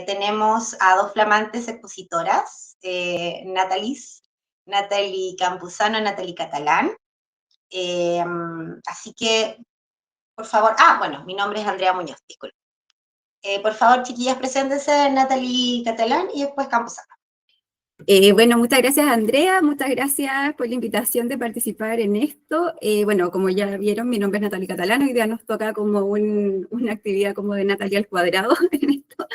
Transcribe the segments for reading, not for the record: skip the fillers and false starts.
tenemos a dos flamantes expositoras, Natalie Campuzano y Natalie Catalán. Así que, por favor, bueno, mi nombre es Andrea Muñoz, disculpe. Por favor, chiquillas, preséntense, Natalie Catalán y después Campuzano. Bueno, muchas gracias Andrea, muchas gracias por la invitación de participar en esto. Bueno, como ya vieron, mi nombre es Natalie Catalán, hoy día nos toca como una actividad como de Natalia al cuadrado en esto.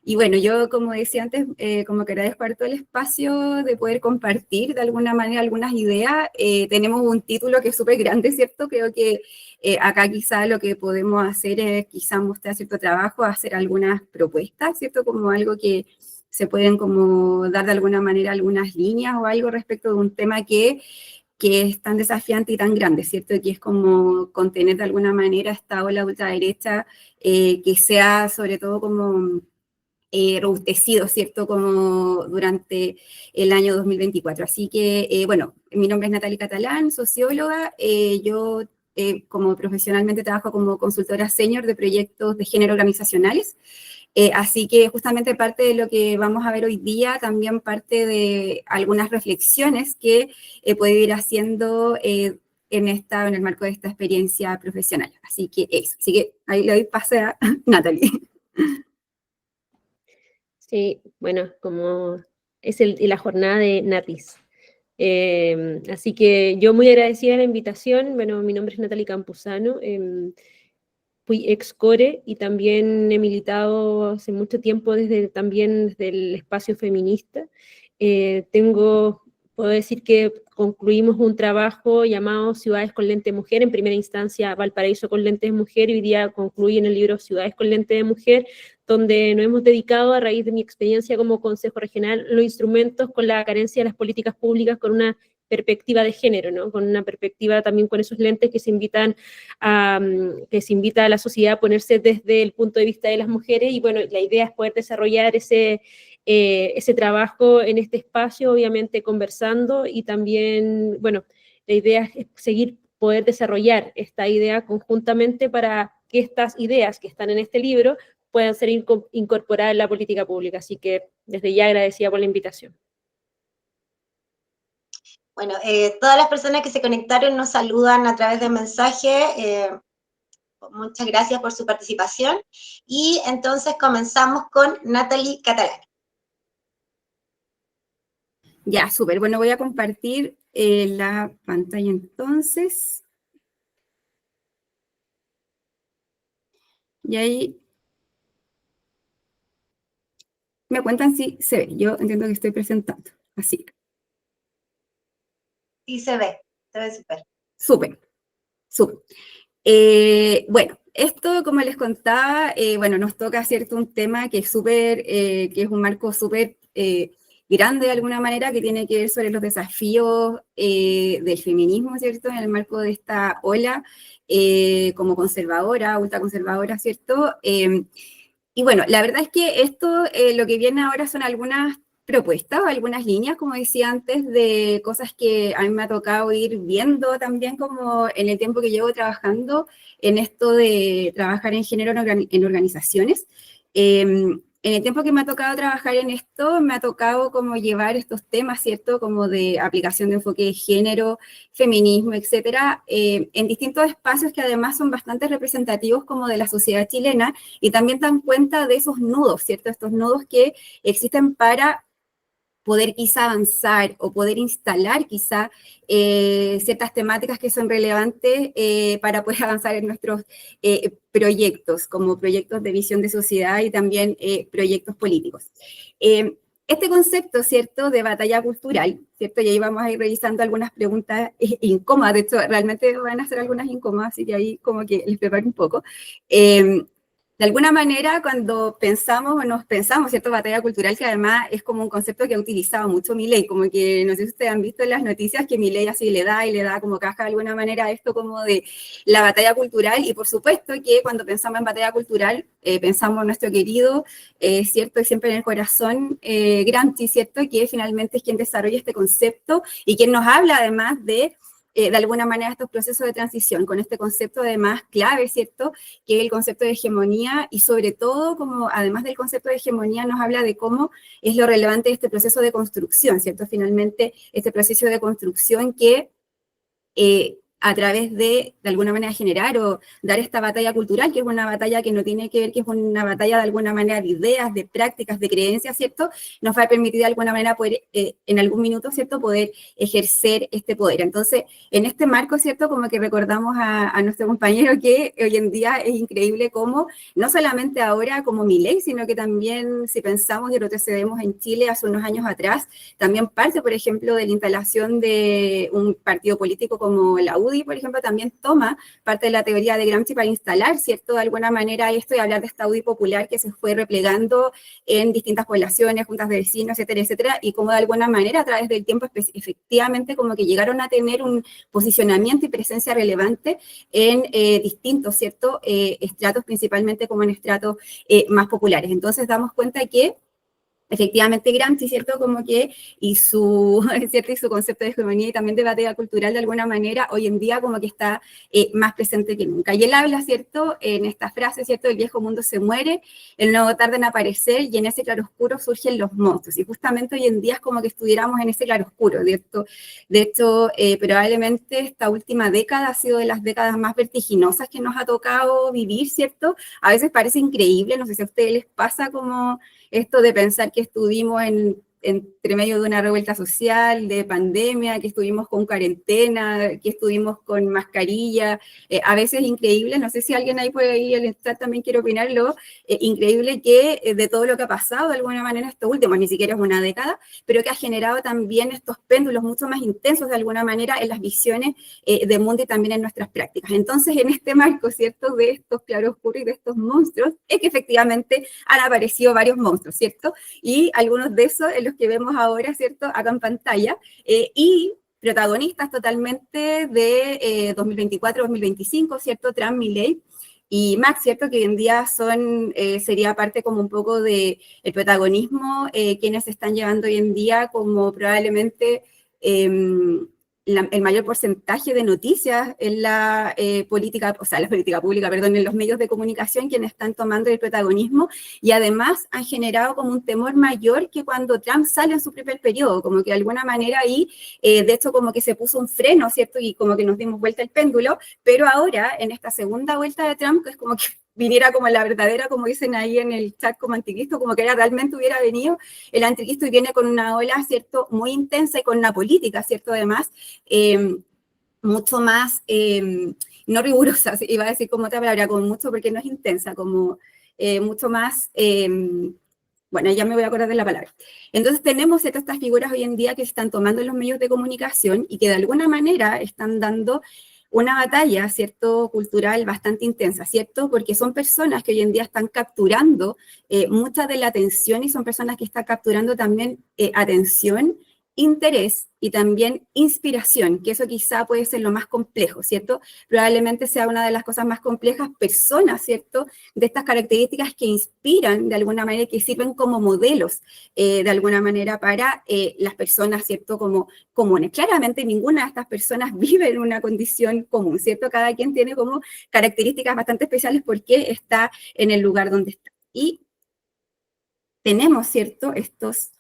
Y bueno, yo como decía antes, como que agradezco harto el espacio de poder compartir de alguna manera algunas ideas. Tenemos un título que es súper grande, ¿cierto? Creo que acá quizá lo que podemos hacer es quizá mostrar cierto trabajo, hacer algunas propuestas, ¿cierto? Como algo que se pueden como dar de alguna manera algunas líneas o algo respecto de un tema que es tan desafiante y tan grande, ¿cierto? Que es como contener de alguna manera esta ola ultraderecha que sea sobre todo como robustecido, ¿cierto? Como durante el año 2024. Así que, bueno, mi nombre es Natalie Catalán, socióloga. Yo como profesionalmente trabajo como consultora senior de proyectos de género organizacionales. Así que justamente parte de lo que vamos a ver hoy día, también parte de algunas reflexiones que puedo ir haciendo en el marco de esta experiencia profesional. Así que eso, así que ahí le doy pase a Natalie. Sí, bueno, como es la jornada de Natis. Así que yo muy agradecida de la invitación. Bueno, mi nombre es Natalie Campuzano. Fui ex-core y también he militado hace mucho tiempo también desde el espacio feminista. Puedo decir que concluimos un trabajo llamado Ciudades con lente de mujer, en primera instancia Valparaíso con lente de mujer, y hoy día concluye en el libro Ciudades con lente de mujer, donde nos hemos dedicado, a raíz de mi experiencia como Consejo Regional, los instrumentos con la carencia de las políticas públicas con una perspectiva de género, ¿no? Con una perspectiva también con esos lentes que se invita a la sociedad a ponerse desde el punto de vista de las mujeres, y bueno, la idea es poder desarrollar ese trabajo en este espacio, obviamente conversando, y también, bueno, la idea es poder desarrollar esta idea conjuntamente para que estas ideas que están en este libro puedan ser incorporadas en la política pública. Así que desde ya agradecida por la invitación. Bueno, todas las personas que se conectaron nos saludan a través de mensaje. Muchas gracias por su participación. Y entonces comenzamos con Natalie Catalán. Ya, súper. Bueno, voy a compartir la pantalla entonces. Y ahí me cuentan si se ve. Yo entiendo que estoy presentando. Así. Sí, se ve súper. Súper, súper. Bueno, esto, como les contaba, bueno, nos toca, ¿cierto?, un tema que es que es un marco súper grande de alguna manera, que tiene que ver sobre los desafíos del feminismo, ¿cierto?, en el marco de esta ola como conservadora, ultraconservadora, ¿cierto? Y bueno, la verdad es que esto, lo que viene ahora son algunas propuestas o algunas líneas, como decía antes, de cosas que a mí me ha tocado ir viendo también como en el tiempo que llevo trabajando en esto de trabajar en género en organizaciones. En el tiempo que me ha tocado trabajar en esto, me ha tocado como llevar estos temas, ¿cierto?, como de aplicación de enfoque de género, feminismo, etcétera, en distintos espacios que además son bastante representativos como de la sociedad chilena, y también dan cuenta de esos nudos, ¿cierto?, estos nudos que existen para poder quizá avanzar o poder instalar quizá ciertas temáticas que son relevantes para poder avanzar en nuestros proyectos, como proyectos de visión de sociedad y también proyectos políticos. Este concepto, ¿cierto?, de batalla cultural, ¿cierto? Y ahí vamos a ir revisando algunas preguntas incómodas, de hecho, realmente van a ser algunas incómodas, así que ahí como que les preparo un poco. De alguna manera, cuando pensamos o nos pensamos, ¿cierto?, batalla cultural, que además es como un concepto que ha utilizado mucho Milei, como que, no sé si ustedes han visto en las noticias que Milei así le da como caja de alguna manera a esto como de la batalla cultural, y por supuesto que cuando pensamos en batalla cultural, pensamos en nuestro querido, ¿cierto?, y siempre en el corazón, Gramsci, ¿cierto?, que finalmente es quien desarrolla este concepto y quien nos habla además de de alguna manera estos procesos de transición, con este concepto además clave, ¿cierto?, que es el concepto de hegemonía, y sobre todo, como además del concepto de hegemonía, nos habla de cómo es lo relevante de este proceso de construcción, ¿cierto? Finalmente, este proceso de construcción que a través de alguna manera, generar o dar esta batalla cultural, que es una batalla que no tiene que ver, que es una batalla de alguna manera de ideas, de prácticas, de creencias, ¿cierto?, nos va a permitir de alguna manera poder, en algún minuto, ¿cierto?, poder ejercer este poder. Entonces, en este marco, ¿cierto?, como que recordamos a nuestro compañero que hoy en día es increíble cómo, no solamente ahora como Milei, sino que también, si pensamos y retrocedemos en Chile hace unos años atrás, también parte, por ejemplo, de la instalación de un partido político como la UDI, por ejemplo, también toma parte de la teoría de Gramsci para instalar, ¿cierto?, de alguna manera esto y hablar de esta UDI popular que se fue replegando en distintas poblaciones, juntas de vecinos, etcétera, etcétera, y como de alguna manera a través del tiempo efectivamente como que llegaron a tener un posicionamiento y presencia relevante en distintos, ¿cierto?, estratos, principalmente como en estratos más populares. Entonces damos cuenta que efectivamente Gramsci, ¿cierto?, como que, ¿cierto?, y su concepto de hegemonía y también de batalla cultural, de alguna manera, hoy en día como que está más presente que nunca. Y él habla, ¿cierto?, en esta frase, ¿cierto?, el viejo mundo se muere, el nuevo tarda en aparecer, y en ese claroscuro surgen los monstruos. Y justamente hoy en día es como que estuviéramos en ese claroscuro, ¿cierto? De hecho, probablemente esta última década ha sido de las décadas más vertiginosas que nos ha tocado vivir, ¿cierto? A veces parece increíble, no sé si a ustedes les pasa como esto de pensar que estuvimos entre medio de una revuelta social, de pandemia, que estuvimos con cuarentena, que estuvimos con mascarilla, a veces increíble, no sé si alguien ahí puede ir al chat también quiere opinarlo, increíble que de todo lo que ha pasado de alguna manera estos últimos, ni siquiera es una década, pero que ha generado también estos péndulos mucho más intensos de alguna manera en las visiones de mundo y también en nuestras prácticas. Entonces, en este marco, ¿cierto?, de estos claroscuros y de estos monstruos, es que efectivamente han aparecido varios monstruos, ¿cierto? Y algunos de esos en los que vemos ahora, ¿cierto?, acá en pantalla, y protagonistas totalmente de 2024-2025, ¿cierto?, Trump, Milei y Max, ¿cierto?, que hoy en día sería parte como un poco del protagonismo, quienes están llevando hoy en día como probablemente el mayor porcentaje de noticias en la política, o sea, la política pública, perdón, en los medios de comunicación, quienes están tomando el protagonismo, y además han generado como un temor mayor que cuando Trump sale en su primer periodo, como que de alguna manera ahí, de hecho, como que se puso un freno, ¿cierto?, y como que nos dimos vuelta el péndulo, pero ahora, en esta segunda vuelta de Trump, que es como que viniera como la verdadera, como dicen ahí en el chat, como anticristo, como que realmente hubiera venido el anticristo, y viene con una ola, ¿cierto?, muy intensa y con una política, ¿cierto?, además, mucho más, no rigurosa, iba a decir como otra palabra, como mucho, porque no es intensa, como mucho más, bueno, ya me voy a acordar de la palabra. Entonces tenemos estas figuras hoy en día que se están tomando en los medios de comunicación y que de alguna manera están dando una batalla, ¿cierto?, cultural bastante intensa, ¿cierto? Porque son personas que hoy en día están capturando mucha de la atención, y son personas que están capturando también atención, interés y también inspiración, que eso quizá puede ser lo más complejo, ¿cierto? Probablemente sea una de las cosas más complejas, personas, ¿cierto?, de estas características que inspiran de alguna manera, que sirven como modelos de alguna manera para las personas, ¿cierto?, como comunes. Claramente ninguna de estas personas vive en una condición común, ¿cierto? Cada quien tiene como características bastante especiales porque está en el lugar donde está. Y tenemos, ¿cierto?, estos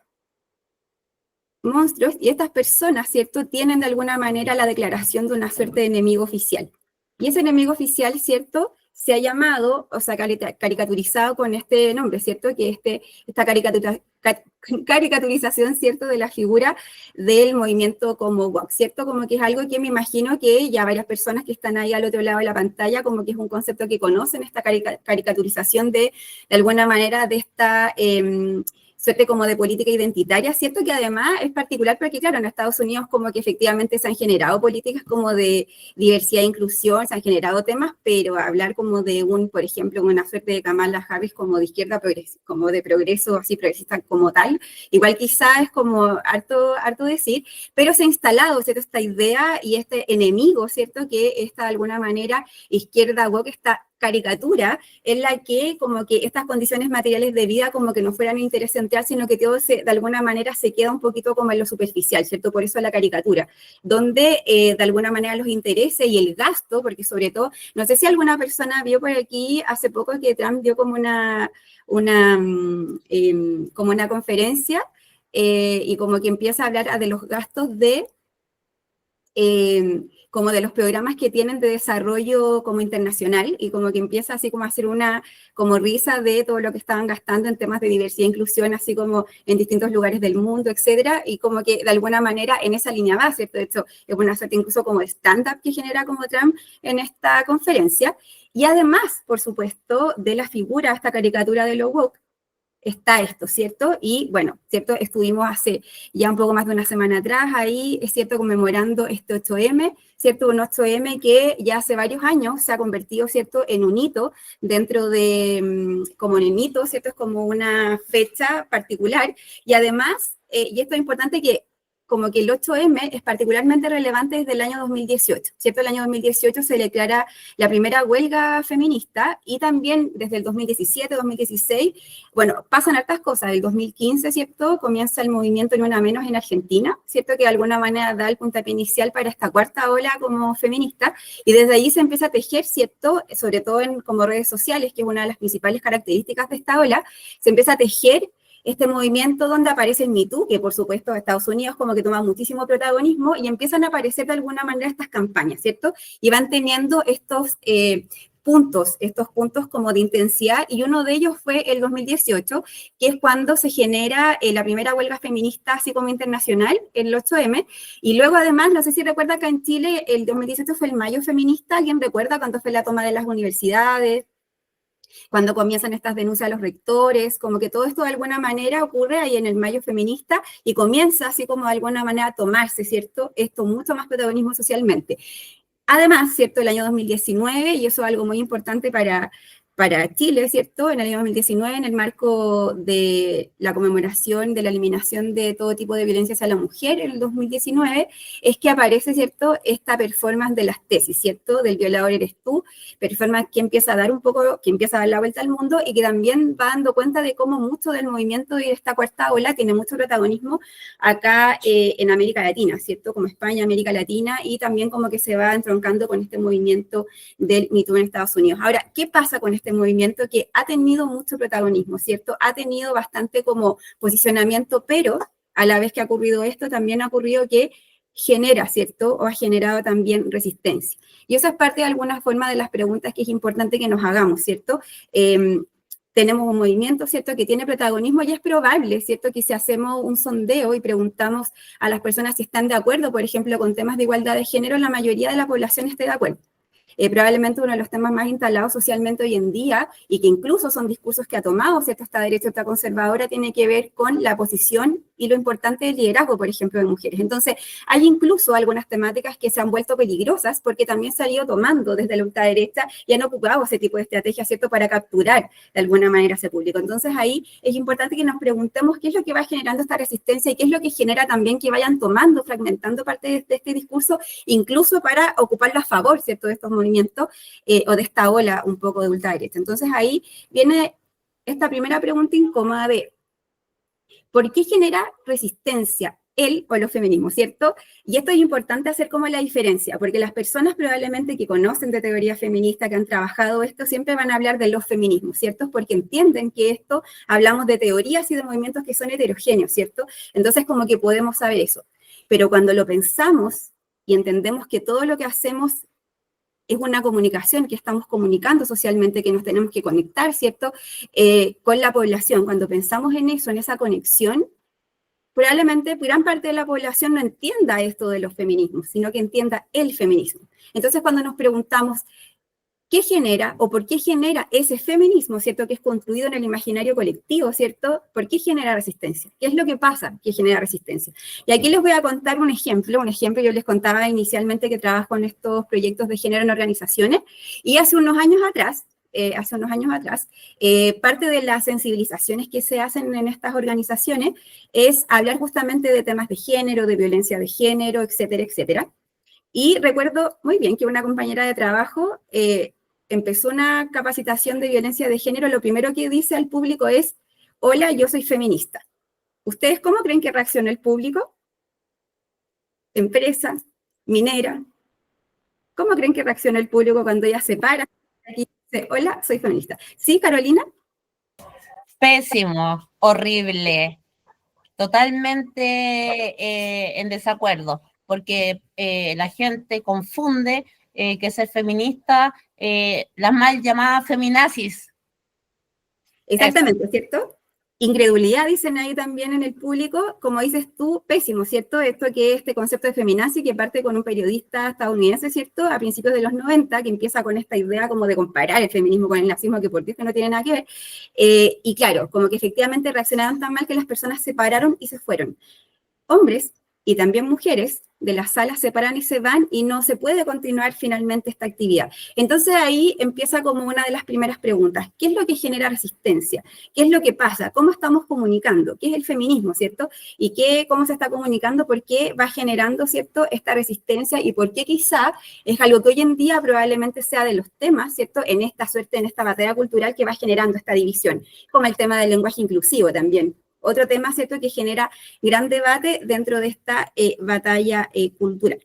monstruos, y estas personas, ¿cierto?, tienen de alguna manera la declaración de una suerte de enemigo oficial. Y ese enemigo oficial, ¿cierto?, se ha llamado, o sea, caricaturizado con este nombre, ¿cierto?, que esta caricaturización, ¿cierto?, de la figura del movimiento como woke, ¿cierto?, como que es algo que me imagino que ya varias personas que están ahí al otro lado de la pantalla, como que es un concepto que conocen, esta caricaturización de alguna manera de esta suerte como de política identitaria, ¿cierto? Que además es particular porque, claro, en Estados Unidos como que efectivamente se han generado políticas como de diversidad e inclusión, se han generado temas, pero hablar como de por ejemplo, una suerte de Kamala Harris como de izquierda, como de progreso, así progresista como tal, igual quizás es como harto decir, pero se ha instalado, ¿cierto?, esta idea y este enemigo, ¿cierto?, que esta de alguna manera izquierda woke está caricatura en la que como que estas condiciones materiales de vida como que no fueran un interés central, sino que todo de alguna manera se queda un poquito como en lo superficial, ¿cierto? Por eso la caricatura, donde de alguna manera los intereses y el gasto, porque sobre todo, no sé si alguna persona vio por aquí hace poco que Trump dio como como una conferencia y como que empieza a hablar de los gastos de como de los programas que tienen de desarrollo como internacional y como que empieza así como a hacer una como risa de todo lo que estaban gastando en temas de diversidad e inclusión, así como en distintos lugares del mundo, etcétera, y como que de alguna manera en esa línea va, ¿cierto? De hecho, es una suerte incluso como stand-up que genera como Trump en esta conferencia. Y además, por supuesto, de la figura, esta caricatura de lo woke, está esto, ¿cierto? Y bueno, ¿cierto? Estuvimos hace ya un poco más de una semana atrás ahí, es cierto, conmemorando este 8M, ¿cierto? Un 8M que ya hace varios años se ha convertido, ¿cierto?, en un hito dentro de, como en el hito, ¿cierto? Es como una fecha particular y además, y esto es importante que como que el 8M es particularmente relevante desde el año 2018, ¿cierto? El año 2018 se declara la primera huelga feminista y también desde el 2017, 2016, bueno, pasan hartas cosas. El 2015, ¿cierto? Comienza el movimiento Ni Una Menos en Argentina, ¿cierto? Que de alguna manera da el puntapié inicial para esta cuarta ola como feminista y desde ahí se empieza a tejer, ¿cierto? Sobre todo en como redes sociales, que es una de las principales características de esta ola, se empieza a tejer este movimiento donde aparece el Me Too, que por supuesto Estados Unidos como que toma muchísimo protagonismo y empiezan a aparecer de alguna manera estas campañas, ¿cierto? Y van teniendo estos puntos como de intensidad y uno de ellos fue el 2018, que es cuando se genera la primera huelga feminista así como internacional, el 8M, y luego además, no sé si recuerda acá en Chile, el 2018 fue el Mayo Feminista, ¿alguien recuerda cuándo fue la toma de las universidades? Cuando comienzan estas denuncias a los rectores, como que todo esto de alguna manera ocurre ahí en el Mayo Feminista y comienza así como de alguna manera a tomarse, ¿cierto? Esto mucho más protagonismo socialmente. Además, ¿cierto? El año 2019, y eso es algo muy importante para Chile, ¿cierto? En el año 2019, en el marco de la conmemoración de la eliminación de todo tipo de violencia hacia la mujer, en el 2019, es que aparece, ¿cierto? Esta performance de las tesis, ¿cierto? Del violador eres tú, performance que empieza a dar un poco, que empieza a dar la vuelta al mundo y que también va dando cuenta de cómo mucho del movimiento de esta cuarta ola tiene mucho protagonismo acá en América Latina, ¿cierto? Como España, América Latina, y también como que se va entroncando con este movimiento del Me Too en Estados Unidos. Ahora, ¿qué pasa con este movimiento que ha tenido mucho protagonismo, ¿cierto? Ha tenido bastante como posicionamiento, pero a la vez que ha ocurrido esto, también ha ocurrido que genera, ¿cierto? O ha generado también resistencia. Y esa es parte de alguna forma de las preguntas que es importante que nos hagamos, ¿cierto? Tenemos un movimiento, ¿cierto?, que tiene protagonismo y es probable, ¿cierto?, que si hacemos un sondeo y preguntamos a las personas si están de acuerdo, por ejemplo, con temas de igualdad de género, la mayoría de la población esté de acuerdo. Probablemente uno de los temas más instalados socialmente hoy en día y que incluso son discursos que ha tomado, ¿cierto?, esta derecha, esta conservadora, tiene que ver con la posición y lo importante del liderazgo, por ejemplo, de mujeres. Entonces, hay incluso algunas temáticas que se han vuelto peligrosas porque también se han ido tomando desde la ultraderecha y han ocupado ese tipo de estrategias, ¿cierto?, para capturar de alguna manera ese público. Entonces, ahí es importante que nos preguntemos qué es lo que va generando esta resistencia y qué es lo que genera también que vayan tomando, fragmentando parte de este discurso, incluso para ocuparlo a favor, ¿cierto?, de estos movimientos o de esta ola un poco de ultraderecha. Entonces, ahí viene esta primera pregunta incómoda de ¿por qué genera resistencia él o los feminismos, ¿cierto? Y esto es importante hacer como la diferencia, porque las personas probablemente que conocen de teoría feminista, que han trabajado esto, siempre van a hablar de los feminismos, ¿cierto? Porque entienden que esto, hablamos de teorías y de movimientos que son heterogéneos, ¿cierto? Entonces como que podemos saber eso. Pero cuando lo pensamos y entendemos que todo lo que hacemos es una comunicación, que estamos comunicando socialmente, que nos tenemos que conectar, ¿cierto?, con la población. Cuando pensamos en eso, en esa conexión, probablemente gran parte de la población no entienda esto de los feminismos, sino que entienda el feminismo. Entonces, cuando nos preguntamos qué genera o por qué genera ese feminismo, ¿cierto?, que es construido en el imaginario colectivo, ¿cierto?, ¿por qué genera resistencia? ¿Qué es lo que pasa que genera resistencia? Y aquí les voy a contar un ejemplo, yo les contaba inicialmente que trabajo en estos proyectos de género en organizaciones, y hace unos años atrás, parte de las sensibilizaciones que se hacen en estas organizaciones es hablar justamente de temas de género, de violencia de género, etcétera, etcétera. Y recuerdo muy bien que una compañera de trabajo empezó una capacitación de violencia de género, lo primero que dice al público es, hola, yo soy feminista. ¿Ustedes cómo creen que reacciona el público? Empresa, minera. ¿Cómo creen que reacciona el público cuando ella se para y dice, hola, soy feminista? ¿Sí, Carolina? Pésimo, horrible, totalmente en desacuerdo, porque la gente confunde que ser feminista, las mal llamadas feminazis. Exactamente, ¿cierto? Incredulidad, dicen ahí también en el público, como dices tú, pésimo, ¿cierto? Esto que es este concepto de feminazi que parte con un periodista estadounidense, ¿cierto? A principios de los 90, que empieza con esta idea como de comparar el feminismo con el nazismo, que por Dios que no tiene nada que ver. Y claro, como que efectivamente reaccionaron tan mal que las personas se pararon y se fueron. Hombres y también mujeres de las salas se paran y se van y no se puede continuar finalmente esta actividad. Entonces ahí empieza como una de las primeras preguntas. ¿Qué es lo que genera resistencia? ¿Qué es lo que pasa? ¿Cómo estamos comunicando? ¿Qué es el feminismo, cierto? ¿Y cómo se está comunicando? ¿Por qué va generando, cierto, esta resistencia? ¿Y por qué quizá es algo que hoy en día probablemente sea de los temas, cierto? En esta suerte, en esta batalla cultural que va generando esta división, como el tema del lenguaje inclusivo también. Otro tema, ¿cierto?, que genera gran debate dentro de esta batalla cultural.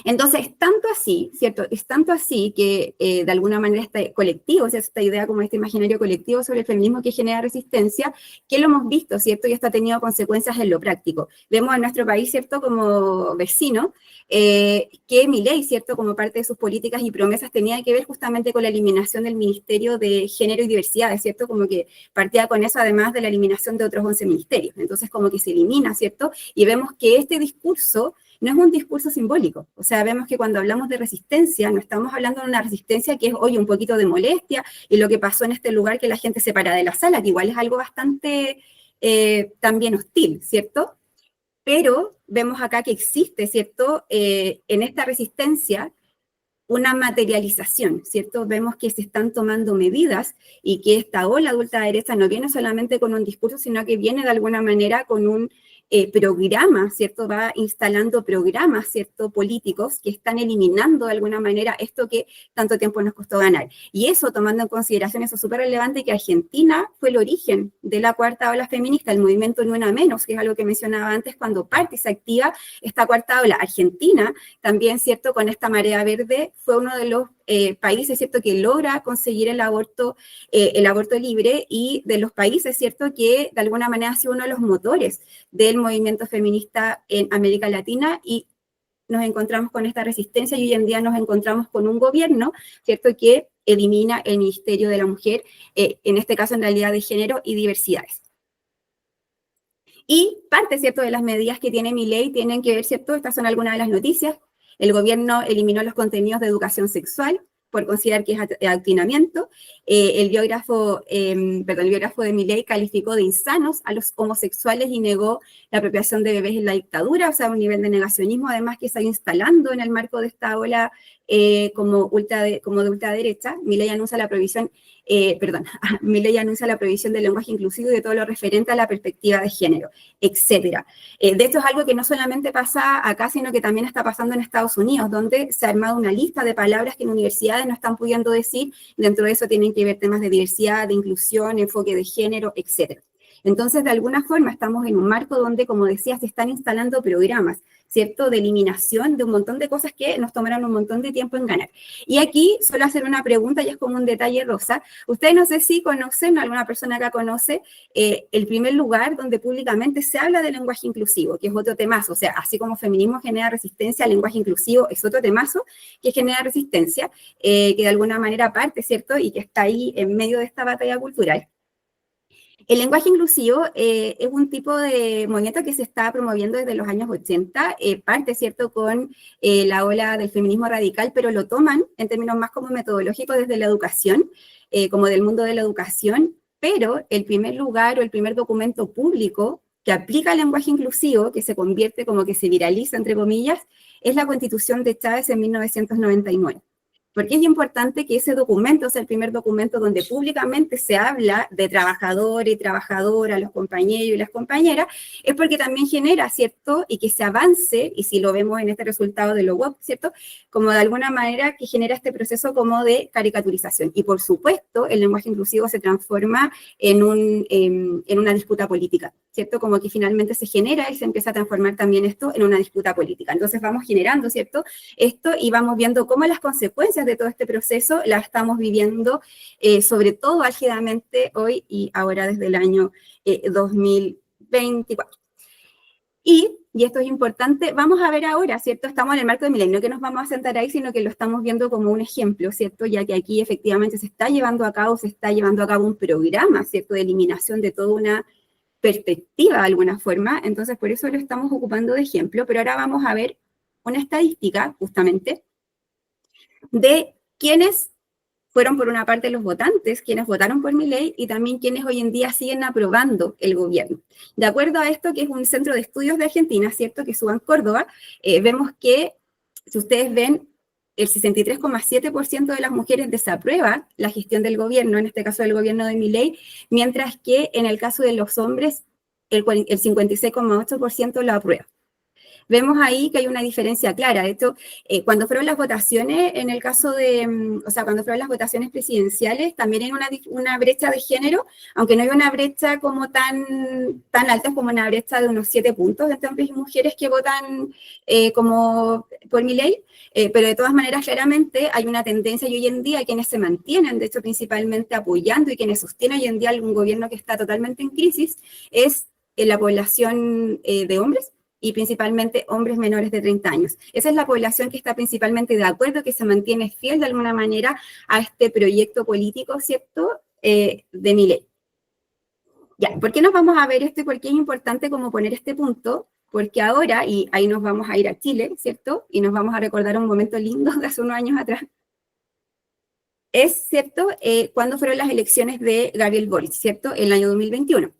Entonces, tanto así, ¿cierto? Es tanto así que de alguna manera este colectivo, o sea, esta idea como este imaginario colectivo sobre el feminismo que genera resistencia, que lo hemos visto, ¿cierto? Y esto ha tenido consecuencias en lo práctico. Vemos en nuestro país, ¿cierto? Como vecino, que Milei, ¿cierto? Como parte de sus políticas y promesas tenía que ver justamente con la eliminación del Ministerio de Género y Diversidad, ¿cierto? Como que partía con eso, además de la eliminación de otros 11 ministerios. Entonces, como que se elimina, ¿cierto? Y vemos que este discurso no es un discurso simbólico. O sea, vemos que cuando hablamos de resistencia, no estamos hablando de una resistencia que es, oye, un poquito de molestia, y lo que pasó en este lugar que la gente se para de la sala, que igual es algo bastante también hostil, ¿cierto? Pero vemos acá que existe, ¿cierto? En esta resistencia, una materialización, ¿cierto? Vemos que se están tomando medidas y que esta ola de ultraderecha no viene solamente con un discurso, sino que viene de alguna manera con un programa, ¿cierto? Va instalando programas, ¿cierto? Políticos que están eliminando de alguna manera esto que tanto tiempo nos costó ganar. Y eso, tomando en consideración eso súper relevante, que Argentina fue el origen de la cuarta ola feminista, el movimiento Ni Una Menos, que es algo que mencionaba antes, cuando parte y se activa esta cuarta ola. Argentina también, ¿cierto? Con esta marea verde, fue uno de los países, ¿cierto?, que logra conseguir el aborto libre, y de los países, ¿cierto?, que de alguna manera ha sido uno de los motores del movimiento feminista en América Latina, y nos encontramos con esta resistencia y hoy en día nos encontramos con un gobierno, ¿cierto?, que elimina el Ministerio de la Mujer, en este caso en realidad de Género y Diversidades. Y parte, ¿cierto?, de las medidas que tiene Milei tienen que ver, ¿cierto?, estas son algunas de las noticias. El gobierno eliminó los contenidos de educación sexual por considerar que es adoctrinamiento. El biógrafo de Milei calificó de insanos a los homosexuales y negó la apropiación de bebés en la dictadura, o sea, un nivel de negacionismo, además, que está instalando en el marco de esta ola como de ultraderecha. Milei anuncia la prohibición Milei anuncia la prohibición del lenguaje inclusivo y de todo lo referente a la perspectiva de género, etcétera. De hecho, es algo que no solamente pasa acá, sino que también está pasando en Estados Unidos, donde se ha armado una lista de palabras que en universidades no están pudiendo decir. Dentro de eso tienen que ver temas de diversidad, de inclusión, enfoque de género, etcétera. Entonces, de alguna forma, estamos en un marco donde, como decía, se están instalando programas, ¿cierto?, de eliminación de un montón de cosas que nos tomarán un montón de tiempo en ganar. Y aquí suelo hacer una pregunta, y es como un detalle rosa. Ustedes no sé si conocen, alguna persona acá conoce, el primer lugar donde públicamente se habla de lenguaje inclusivo, que es otro temazo. O sea, así como feminismo genera resistencia, el lenguaje inclusivo es otro temazo que genera resistencia, que de alguna manera parte, ¿cierto?, y que está ahí en medio de esta batalla cultural. El lenguaje inclusivo es un tipo de movimiento que se está promoviendo desde los años 80, parte, ¿cierto?, con la ola del feminismo radical, pero lo toman en términos más como metodológicos desde la educación, como del mundo de la educación, pero el primer lugar o el primer documento público que aplica el lenguaje inclusivo, que se convierte como que se viraliza, entre comillas, es la Constitución de Chávez en 1999. Porque es importante que ese documento sea el primer documento donde públicamente se habla de trabajador y trabajadora, los compañeros y las compañeras, es porque también genera, ¿cierto? Y que se avance, y si lo vemos en este resultado de lo web, ¿cierto? Como de alguna manera que genera este proceso como de caricaturización. Y por supuesto, el lenguaje inclusivo se transforma en una disputa política, ¿cierto? Como que finalmente se genera y se empieza a transformar también esto en una disputa política. Entonces vamos generando, ¿cierto? Esto y vamos viendo cómo las consecuencias de todo este proceso las estamos viviendo, sobre todo álgidamente hoy y ahora desde el año 2024. Y esto es importante, vamos a ver ahora, ¿cierto? Estamos en el marco de Milenio, no que nos vamos a sentar ahí, sino que lo estamos viendo como un ejemplo, ¿cierto? Ya que aquí efectivamente se está llevando a cabo un programa, ¿cierto? De eliminación de toda una perspectiva de alguna forma, entonces por eso lo estamos ocupando de ejemplo, pero ahora vamos a ver una estadística, justamente, de quiénes fueron por una parte los votantes, quienes votaron por Milei, y también quienes hoy en día siguen aprobando el gobierno. De acuerdo a esto, que es un centro de estudios de Argentina, ¿cierto?, que suba en Córdoba, vemos que, si ustedes ven, el 63,7% de las mujeres desaprueba la gestión del gobierno, en este caso del gobierno de Milei, mientras que en el caso de los hombres, el 56,8% lo aprueba. Vemos ahí que hay una diferencia clara. De hecho, cuando fueron las votaciones, en el caso de, cuando fueron las votaciones presidenciales, también hay una brecha de género, aunque no hay una brecha como tan alta como una brecha de unos 7 puntos entre hombres y mujeres que votan como por Milei, pero de todas maneras, claramente hay una tendencia, y hoy en día quienes se mantienen, de hecho, principalmente apoyando y quienes sostienen hoy en día un gobierno que está totalmente en crisis, es la población de hombres, y principalmente hombres menores de 30 años. Esa es la población que está principalmente de acuerdo, que se mantiene fiel de alguna manera a este proyecto político, ¿cierto?, de Milei. Ya, ¿por qué nos vamos a ver esto y por qué es importante como poner este punto? Porque ahora, y ahí nos vamos a ir a Chile, ¿cierto?, y nos vamos a recordar un momento lindo de hace unos años atrás. Es, ¿cierto?, cuando fueron las elecciones de Gabriel Boric, ¿cierto?, el año 2021.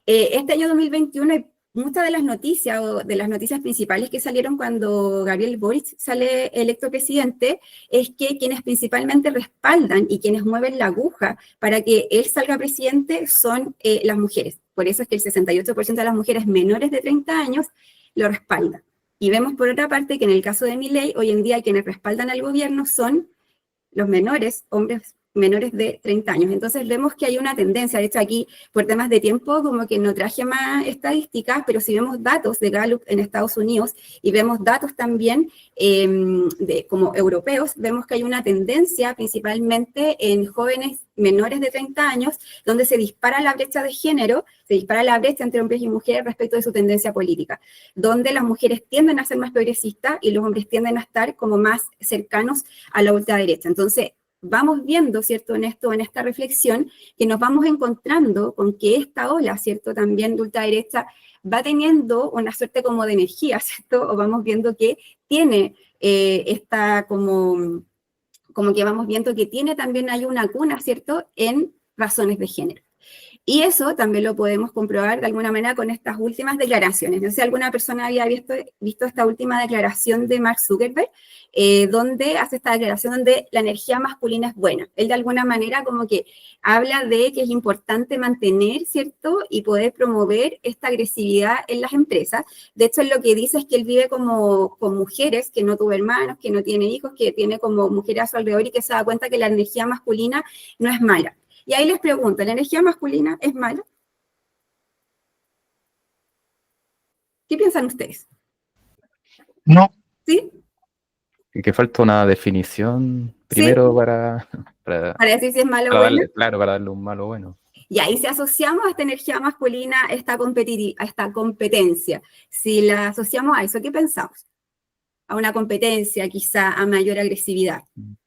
Este año 2021 hay muchas de las noticias o de las noticias principales que salieron cuando Gabriel Boric sale electo presidente es que quienes principalmente respaldan y quienes mueven la aguja para que él salga presidente son las mujeres. Por eso es que el 68% de las mujeres menores de 30 años lo respaldan. Y vemos por otra parte que en el caso de Milei, hoy en día quienes respaldan al gobierno son los menores, hombres menores de 30 años. Entonces vemos que hay una tendencia, de hecho aquí por temas de tiempo como que no traje más estadísticas, pero si vemos datos de Gallup en Estados Unidos y vemos datos también como europeos, vemos que hay una tendencia principalmente en jóvenes menores de 30 años, donde se dispara la brecha de género, se dispara la brecha entre hombres y mujeres respecto de su tendencia política, donde las mujeres tienden a ser más progresistas y los hombres tienden a estar como más cercanos a la ultraderecha. Entonces, vamos viendo, ¿cierto?, en esta reflexión, que nos vamos encontrando con que esta ola, ¿cierto?, también de ultraderecha, va teniendo una suerte como de energía, ¿cierto?, o vamos viendo que tiene esta como que vamos viendo que tiene también, hay una cuna, ¿cierto?, en razones de género. Y eso también lo podemos comprobar de alguna manera con estas últimas declaraciones. No sé si alguna persona había visto esta última declaración de Mark Zuckerberg, donde hace esta declaración donde la energía masculina es buena. Él de alguna manera como que habla de que es importante mantener, ¿cierto?, y poder promover esta agresividad en las empresas. De hecho, él lo que dice es que él vive como con mujeres, que no tuvo hermanos, que no tiene hijos, que tiene como mujeres a su alrededor y que se da cuenta que la energía masculina no es mala. Y ahí les pregunto, ¿la energía masculina es mala? ¿Qué piensan ustedes? No. ¿Sí? Y que falta una definición primero ¿Sí? para decir si es malo o bueno. darle, claro, para darle un malo bueno. Y ahí si asociamos a esta energía masculina, a esta competencia, si la asociamos a eso, ¿qué pensamos? A una competencia, quizá a mayor agresividad.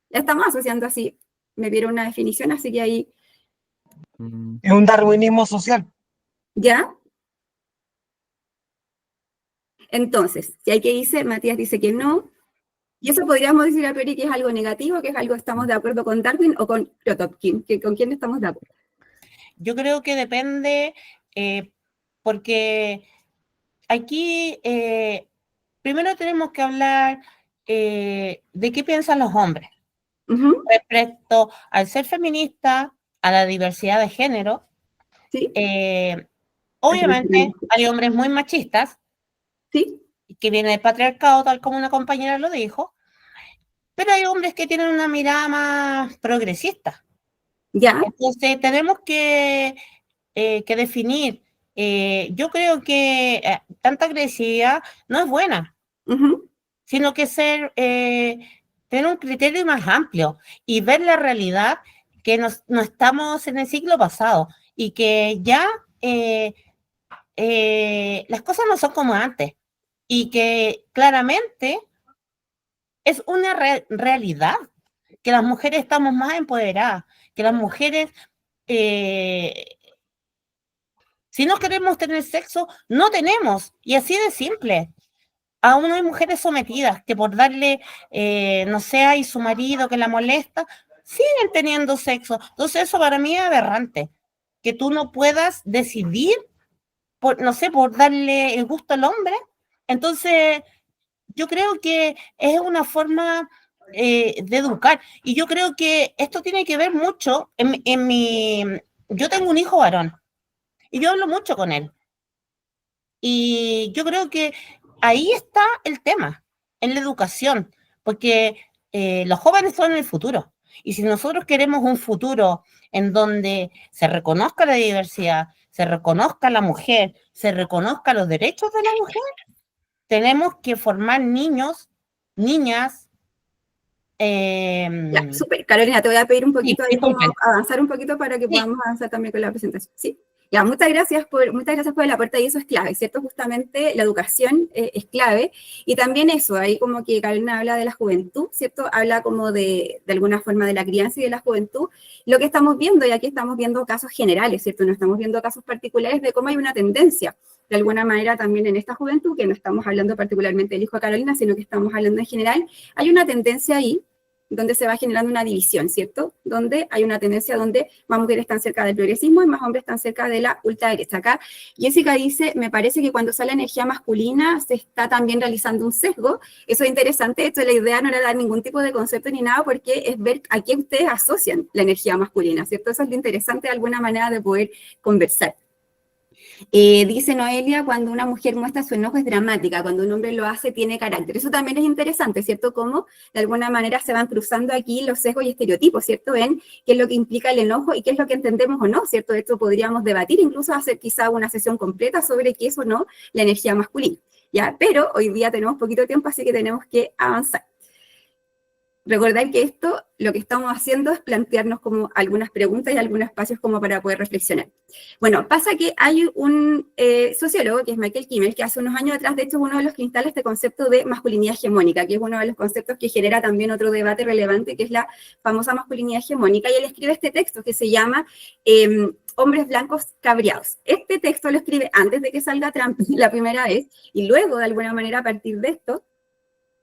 La estamos asociando así. Me dieron una definición, así que ahí... Es un darwinismo social. ¿Ya? Entonces, si hay que dice, Matías dice que no, y eso podríamos decir a priori que es algo negativo, que es algo que estamos de acuerdo con Darwin o con Kropotkin, ¿con quién estamos de acuerdo? Yo creo que depende, porque aquí primero tenemos que hablar de qué piensan los hombres. Ujú, respecto al ser feminista, a la diversidad de género. sí, Obviamente hay hombres muy machistas, sí, que viene del patriarcado, tal como una compañera lo dijo, pero hay hombres que tienen una mirada más progresista. ya, Entonces tenemos que definir. Yo creo que tanta agresividad no es buena, ujú, sino que tener un criterio más amplio y ver la realidad que no estamos en el siglo pasado y que ya las cosas no son como antes y que claramente es una realidad que las mujeres estamos más empoderadas, que las mujeres, si no queremos tener sexo, no tenemos, y así de simple. Aún hay mujeres sometidas que por darle, no sé, y su marido que la molesta, siguen teniendo sexo. Entonces eso para mí es aberrante, que tú no puedas decidir, no sé, por darle el gusto al hombre. Entonces yo creo que es una forma de educar. Y yo creo que esto tiene que ver mucho Yo tengo un hijo varón y yo hablo mucho con él. Y yo creo que ahí está el tema, en la educación, porque los jóvenes son el futuro. Y si nosotros queremos un futuro en donde se reconozca la diversidad, se reconozca la mujer, se reconozca los derechos de la mujer, tenemos que formar niños, niñas. ya, súper. Carolina, te voy a pedir un Sí, poquito ahí como disculpen. avanzar un poquito para que Sí, podamos avanzar también con la presentación. Sí. Ya, muchas gracias por el aporte y eso es clave, ¿cierto? Justamente la educación es clave y también eso, ahí como que Carolina habla de la juventud, ¿cierto? Habla como de alguna forma de la crianza y de la juventud. Lo que estamos viendo, y aquí estamos viendo casos generales, ¿cierto? No estamos viendo casos particulares de cómo hay una tendencia, de alguna manera también en esta juventud, que no estamos hablando particularmente del hijo de Carolina, sino que estamos hablando en general, hay una tendencia ahí donde se va generando una división, ¿cierto? Donde hay una tendencia donde más mujeres están cerca del progresismo y más hombres están cerca de la ultraderecha. Acá Jessica dice, me parece que cuando sale energía masculina se está también realizando un sesgo. Eso es interesante. Esto la idea no era dar ningún tipo de concepto ni nada porque es ver a qué ustedes asocian la energía masculina, ¿cierto? Eso es lo interesante de alguna manera de poder conversar. Dice Noelia, cuando una mujer muestra su enojo es dramática, cuando un hombre lo hace tiene carácter. Eso también es interesante, ¿cierto? Cómo de alguna manera se van cruzando aquí los sesgos y estereotipos, ¿cierto? En qué es lo que implica el enojo y qué es lo que entendemos o no, ¿cierto? Esto podríamos debatir, incluso hacer quizá una sesión completa sobre qué es o no la energía masculina, ¿ya? Pero hoy día tenemos poquito tiempo, así que tenemos que avanzar. Recordar que esto, lo que estamos haciendo es plantearnos como algunas preguntas y algunos espacios como para poder reflexionar. Bueno, pasa que hay un sociólogo, que es Michael Kimmel, que hace unos años atrás, de hecho, es uno de los que instala este concepto de masculinidad hegemónica, que es uno de los conceptos que genera también otro debate relevante, que es la famosa masculinidad hegemónica, y él escribe este texto que se llama Hombres blancos cabreados. Este texto lo escribe antes de que salga Trump la primera vez, y luego, de alguna manera, a partir de esto,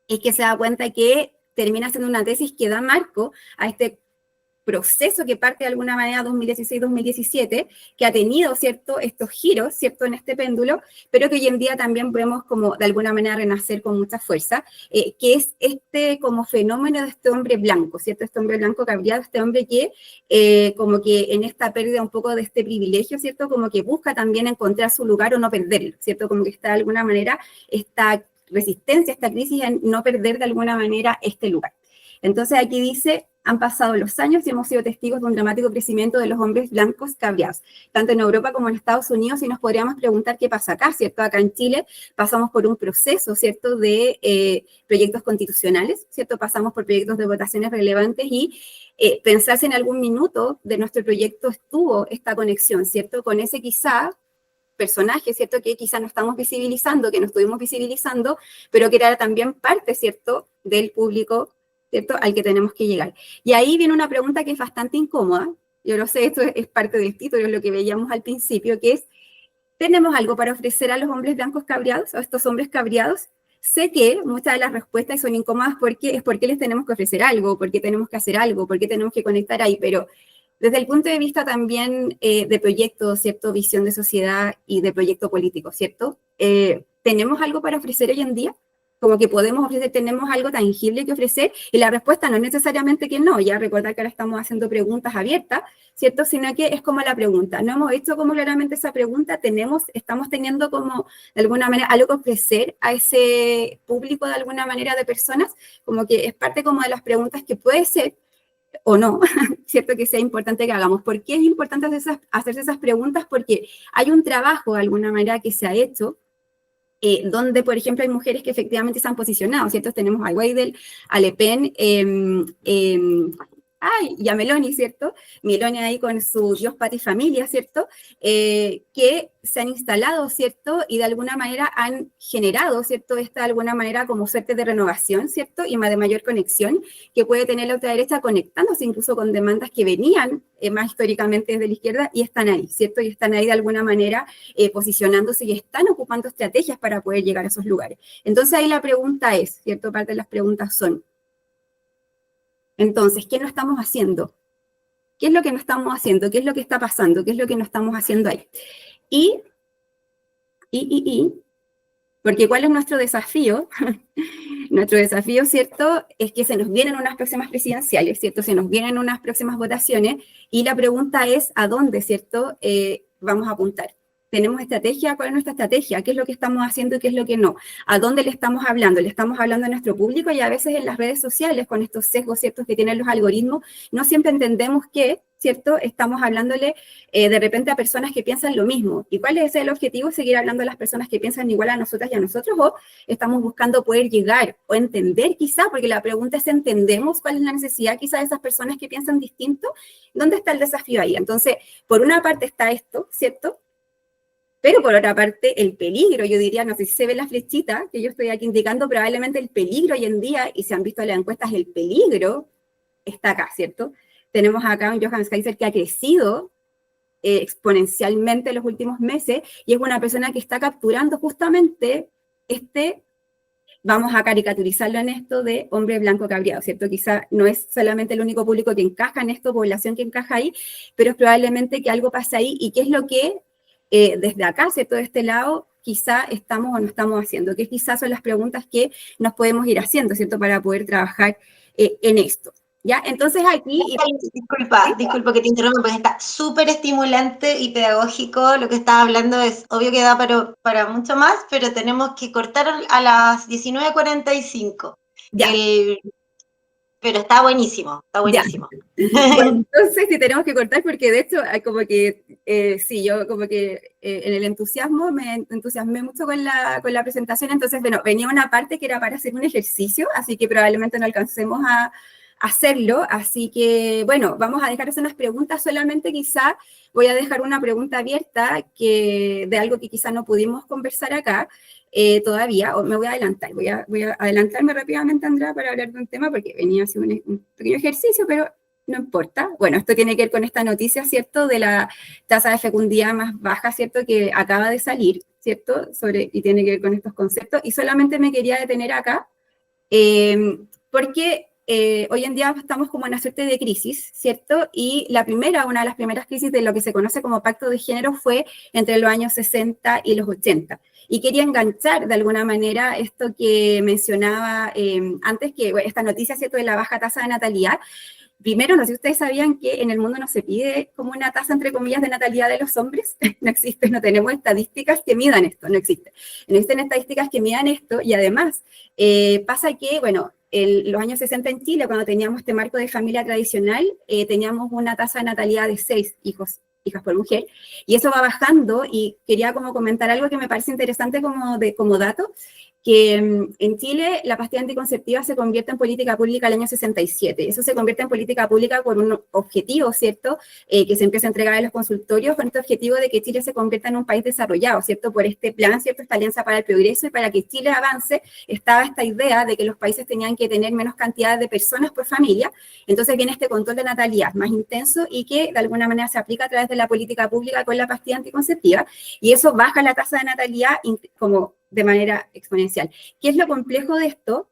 es que se da cuenta que termina siendo una tesis que da marco a este proceso que parte de alguna manera 2016-2017, que ha tenido, ¿cierto?, estos giros, ¿cierto?, en este péndulo, pero que hoy en día también vemos como de alguna manera renacer con mucha fuerza, que es este como fenómeno de este hombre blanco, ¿cierto?, este hombre blanco cabreado, este hombre que como que en esta pérdida un poco de este privilegio, ¿cierto?, como que busca también encontrar su lugar o no perderlo, ¿cierto?, como que está de alguna manera esta resistencia, esta crisis en no perder de alguna manera este lugar. Entonces aquí dice, han pasado los años y hemos sido testigos de un dramático crecimiento de los hombres blancos cabreados, tanto en Europa como en Estados Unidos, y nos podríamos preguntar qué pasa acá, ¿cierto? Acá en Chile pasamos por un proceso, ¿cierto?, de proyectos constitucionales, ¿cierto? Pasamos por proyectos de votaciones relevantes y pensarse en algún minuto de nuestro proyecto estuvo esta conexión, ¿cierto? Con ese quizá personaje, ¿cierto?, que quizá no estamos visibilizando, que no estuvimos visibilizando, pero que era también parte, ¿cierto?, del público, ¿cierto?, al que tenemos que llegar. Y ahí viene una pregunta que es bastante incómoda, yo lo sé, esto es parte del título, es lo que veíamos al principio, que es, ¿tenemos algo para ofrecer a los hombres blancos cabreados, a estos hombres cabreados? Sé que muchas de las respuestas son incómodas porque es porque les tenemos que ofrecer algo, porque tenemos que hacer algo, porque tenemos que conectar ahí, pero desde el punto de vista también de proyecto, ¿cierto?, visión de sociedad y de proyecto político, ¿cierto? ¿Tenemos algo para ofrecer hoy en día? como que podemos ofrecer, tenemos algo tangible que ofrecer, y la respuesta no es necesariamente que no, ya recordar que ahora estamos haciendo preguntas abiertas, ¿cierto? Sino que es como la pregunta, no hemos hecho como claramente esa pregunta, estamos teniendo como, de alguna manera, algo que ofrecer a ese público, de alguna manera, de personas, como que es parte como de las preguntas que puede ser, o no, ¿cierto? Que sea importante que hagamos. ¿Por qué es importante hacerse esas preguntas? Porque hay un trabajo, de alguna manera, que se ha hecho, donde, por ejemplo, hay mujeres que efectivamente se han posicionado, ¿cierto? Tenemos a Weidel, a Le Pen, y a Meloni, ¿cierto? Meloni ahí con su Dios, Patria y Familia, ¿cierto? Que se han instalado, ¿cierto? Y de alguna manera han generado, ¿cierto? Esta de alguna manera como suerte de renovación, ¿cierto? Y más de mayor conexión que puede tener la ultraderecha conectándose incluso con demandas que venían más históricamente desde la izquierda y están ahí, ¿cierto? Y están ahí de alguna manera posicionándose y están ocupando estrategias para poder llegar a esos lugares. Entonces ahí la pregunta es, ¿cierto? Parte de las preguntas son, entonces, ¿qué no estamos haciendo? ¿Qué es lo que no estamos haciendo? ¿Qué es lo que está pasando? ¿Qué es lo que no estamos haciendo ahí? Porque ¿cuál es nuestro desafío? Nuestro desafío, ¿cierto?, es que se nos vienen unas próximas presidenciales, ¿cierto? Se nos vienen unas próximas votaciones y la pregunta es ¿a dónde, ¿cierto?, vamos a apuntar. ¿Tenemos estrategia? ¿Cuál es nuestra estrategia? ¿Qué es lo que estamos haciendo y qué es lo que no? ¿A dónde le estamos hablando? Le estamos hablando a nuestro público y a veces en las redes sociales, con estos sesgos, ¿cierto?, que tienen los algoritmos, no siempre entendemos que, ¿cierto?, estamos hablándole de repente a personas que piensan lo mismo. ¿Y cuál es el objetivo? ¿Seguir hablando a las personas que piensan igual a nosotras y a nosotros? ¿O estamos buscando poder llegar o entender quizá? Porque la pregunta es, ¿entendemos cuál es la necesidad quizá de esas personas que piensan distinto? ¿Dónde está el desafío ahí? Entonces, por una parte está esto, ¿cierto? Pero por otra parte, el peligro, yo diría, no sé si se ve la flechita que yo estoy aquí indicando, probablemente el peligro hoy en día, y se han visto las encuestas, el peligro está acá, ¿cierto? Tenemos acá un Johannes Kaiser que ha crecido exponencialmente en los últimos meses, y es una persona que está capturando justamente vamos a caricaturizarlo en esto de hombre blanco cabreado, ¿cierto? Quizá no es solamente el único público que encaja en esto, población que encaja ahí, pero es probablemente que algo pase ahí, y qué es lo que desde acá, ¿cierto?, de este lado, quizá estamos o no estamos haciendo, que quizás son las preguntas que nos podemos ir haciendo, ¿cierto?, para poder trabajar en esto. ¿Ya? Entonces aquí... Disculpa que te interrumpa, porque está súper estimulante y pedagógico lo que estás hablando, es obvio que da para mucho más, pero tenemos que cortar a las 19:45. Pero está buenísimo, está buenísimo. Bueno, entonces sí tenemos que cortar porque de hecho como que sí, yo como que en el entusiasmo me entusiasmé mucho con la presentación, entonces bueno, venía una parte que era para hacer un ejercicio, así que probablemente no alcancemos a hacerlo, así que bueno, vamos a dejar unas preguntas, solamente quizá voy a dejar una pregunta abierta de algo que quizá no pudimos conversar acá todavía, o me voy a adelantar, voy a adelantarme rápidamente, Andrea, para hablar de un tema, porque venía así un pequeño ejercicio, pero no importa. Bueno, esto tiene que ver con esta noticia, ¿cierto?, de la tasa de fecundidad más baja, ¿cierto?, que acaba de salir, ¿cierto?, y tiene que ver con estos conceptos, y solamente me quería detener acá, porque hoy en día estamos como en una suerte de crisis, ¿cierto? Y una de las primeras crisis de lo que se conoce como pacto de género fue entre los años 60 y los 80. Y quería enganchar de alguna manera esto que mencionaba antes, que esta noticia, ¿cierto?, de la baja tasa de natalidad. Primero, no sé si ustedes sabían que en el mundo no se pide como una tasa, entre comillas, de natalidad de los hombres. No existe, no tenemos estadísticas que midan esto, no existe. No existen estadísticas que midan esto, y además pasa que, bueno, los años 60 en Chile, cuando teníamos este marco de familia tradicional, teníamos una tasa de natalidad de 6 hijas por mujer, y eso va bajando, y quería como comentar algo que me parece interesante como dato, que en Chile la pastilla anticonceptiva se convierte en política pública el año 67. Eso se convierte en política pública por un objetivo, ¿cierto?, que se empieza a entregar en los consultorios, con este objetivo de que Chile se convierta en un país desarrollado, ¿cierto?, por este plan, ¿cierto?, esta alianza para el progreso, y para que Chile avance, estaba esta idea de que los países tenían que tener menos cantidad de personas por familia. Entonces viene este control de natalidad más intenso, y que de alguna manera se aplica a través de la política pública con la pastilla anticonceptiva, y eso baja la tasa de natalidad como de manera exponencial. ¿Qué es lo complejo de esto?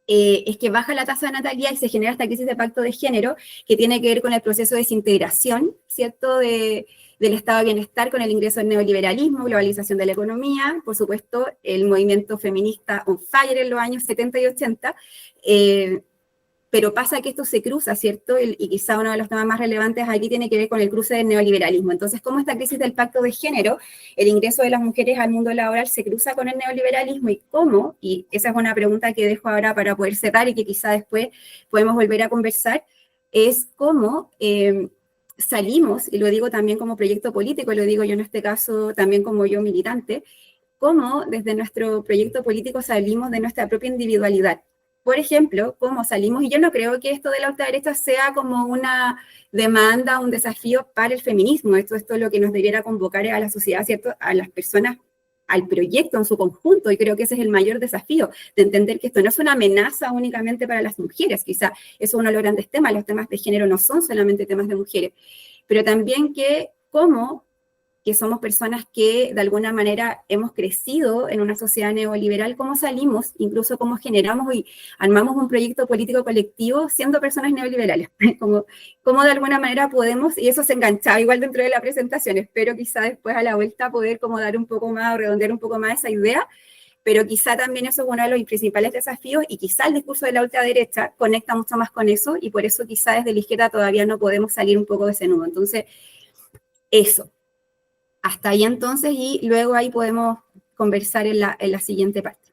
Es que baja la tasa de natalidad y se genera esta crisis de pacto de género, que tiene que ver con el proceso de desintegración, ¿cierto?, de del estado de bienestar con el ingreso del neoliberalismo, globalización de la economía, por supuesto, el movimiento feminista on fire en los años 70 y 80, pero pasa que esto se cruza, ¿cierto? Y quizá uno de los temas más relevantes aquí tiene que ver con el cruce del neoliberalismo. Entonces, ¿cómo esta crisis del pacto de género, el ingreso de las mujeres al mundo laboral se cruza con el neoliberalismo y cómo? Y esa es una pregunta que dejo ahora para poder cerrar y que quizá después podemos volver a conversar, es cómo salimos, y lo digo también como proyecto político, lo digo yo en este caso también como yo militante, cómo desde nuestro proyecto político salimos de nuestra propia individualidad. Por ejemplo, cómo salimos, y yo no creo que esto de la ultraderecha sea como una demanda, un desafío para el feminismo, esto es lo que nos debiera convocar a la sociedad, ¿cierto? A las personas, al proyecto en su conjunto, y creo que ese es el mayor desafío, de entender que esto no es una amenaza únicamente para las mujeres, quizá eso es uno de los grandes temas, los temas de género no son solamente temas de mujeres, pero también que cómo que somos personas que de alguna manera hemos crecido en una sociedad neoliberal, cómo salimos, incluso cómo generamos y armamos un proyecto político colectivo siendo personas neoliberales, cómo de alguna manera podemos, y eso se enganchaba igual dentro de la presentación, espero quizá después a la vuelta poder como dar un poco más o redondear un poco más esa idea, pero quizá también eso es uno de los principales desafíos y quizá el discurso de la ultraderecha conecta mucho más con eso y por eso quizá desde la izquierda todavía no podemos salir un poco de ese nudo. Entonces, eso. Hasta ahí entonces, y luego ahí podemos conversar en la siguiente parte.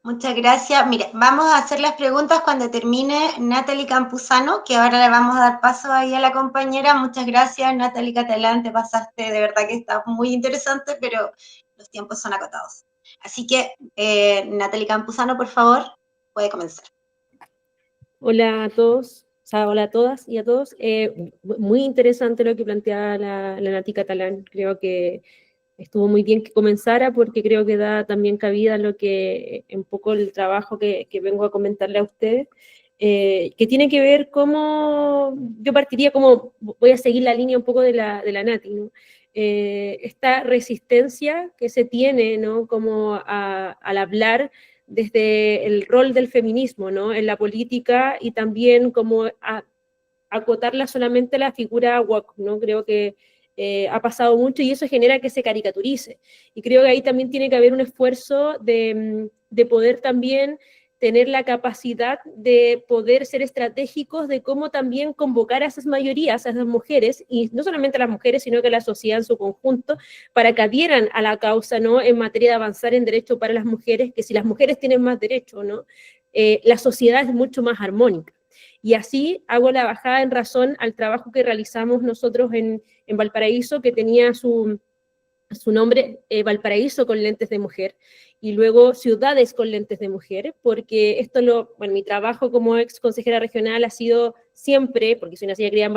Muchas gracias. Mire, vamos a hacer las preguntas cuando termine Natalie Campuzano, que ahora le vamos a dar paso ahí a la compañera. Muchas gracias, Natalie Catalán, te pasaste, de verdad que está muy interesante, pero los tiempos son acotados. Así que, Natalie Campuzano, por favor, puede comenzar. Hola a todos. O sea, hola a todas y a todos. Muy interesante lo que planteaba la Nati Catalán. Creo que estuvo muy bien que comenzara porque creo que da también cabida a lo que, un poco el trabajo que vengo a comentarle a ustedes, que tiene que ver cómo, yo partiría como, voy a seguir la línea un poco de la Nati, ¿no? Esta resistencia que se tiene, ¿no? Como al hablar desde el rol del feminismo, ¿no? En la política y también como acotarla solamente a la figura woke, ¿no? Creo que ha pasado mucho y eso genera que se caricaturice. Y creo que ahí también tiene que haber un esfuerzo de poder también tener la capacidad de poder ser estratégicos de cómo también convocar a esas mayorías, a esas mujeres, y no solamente a las mujeres, sino que a la sociedad en su conjunto, para que adhieran a la causa, ¿no? En materia de avanzar en derecho para las mujeres, que si las mujeres tienen más derecho, ¿no? La sociedad es mucho más armónica. Y así hago la bajada en razón al trabajo que realizamos nosotros en Valparaíso, que tenía su nombre, Valparaíso con lentes de mujer, y luego Ciudades con lentes de mujer, porque bueno, mi trabajo como ex consejera regional ha sido siempre, porque soy nacida y criada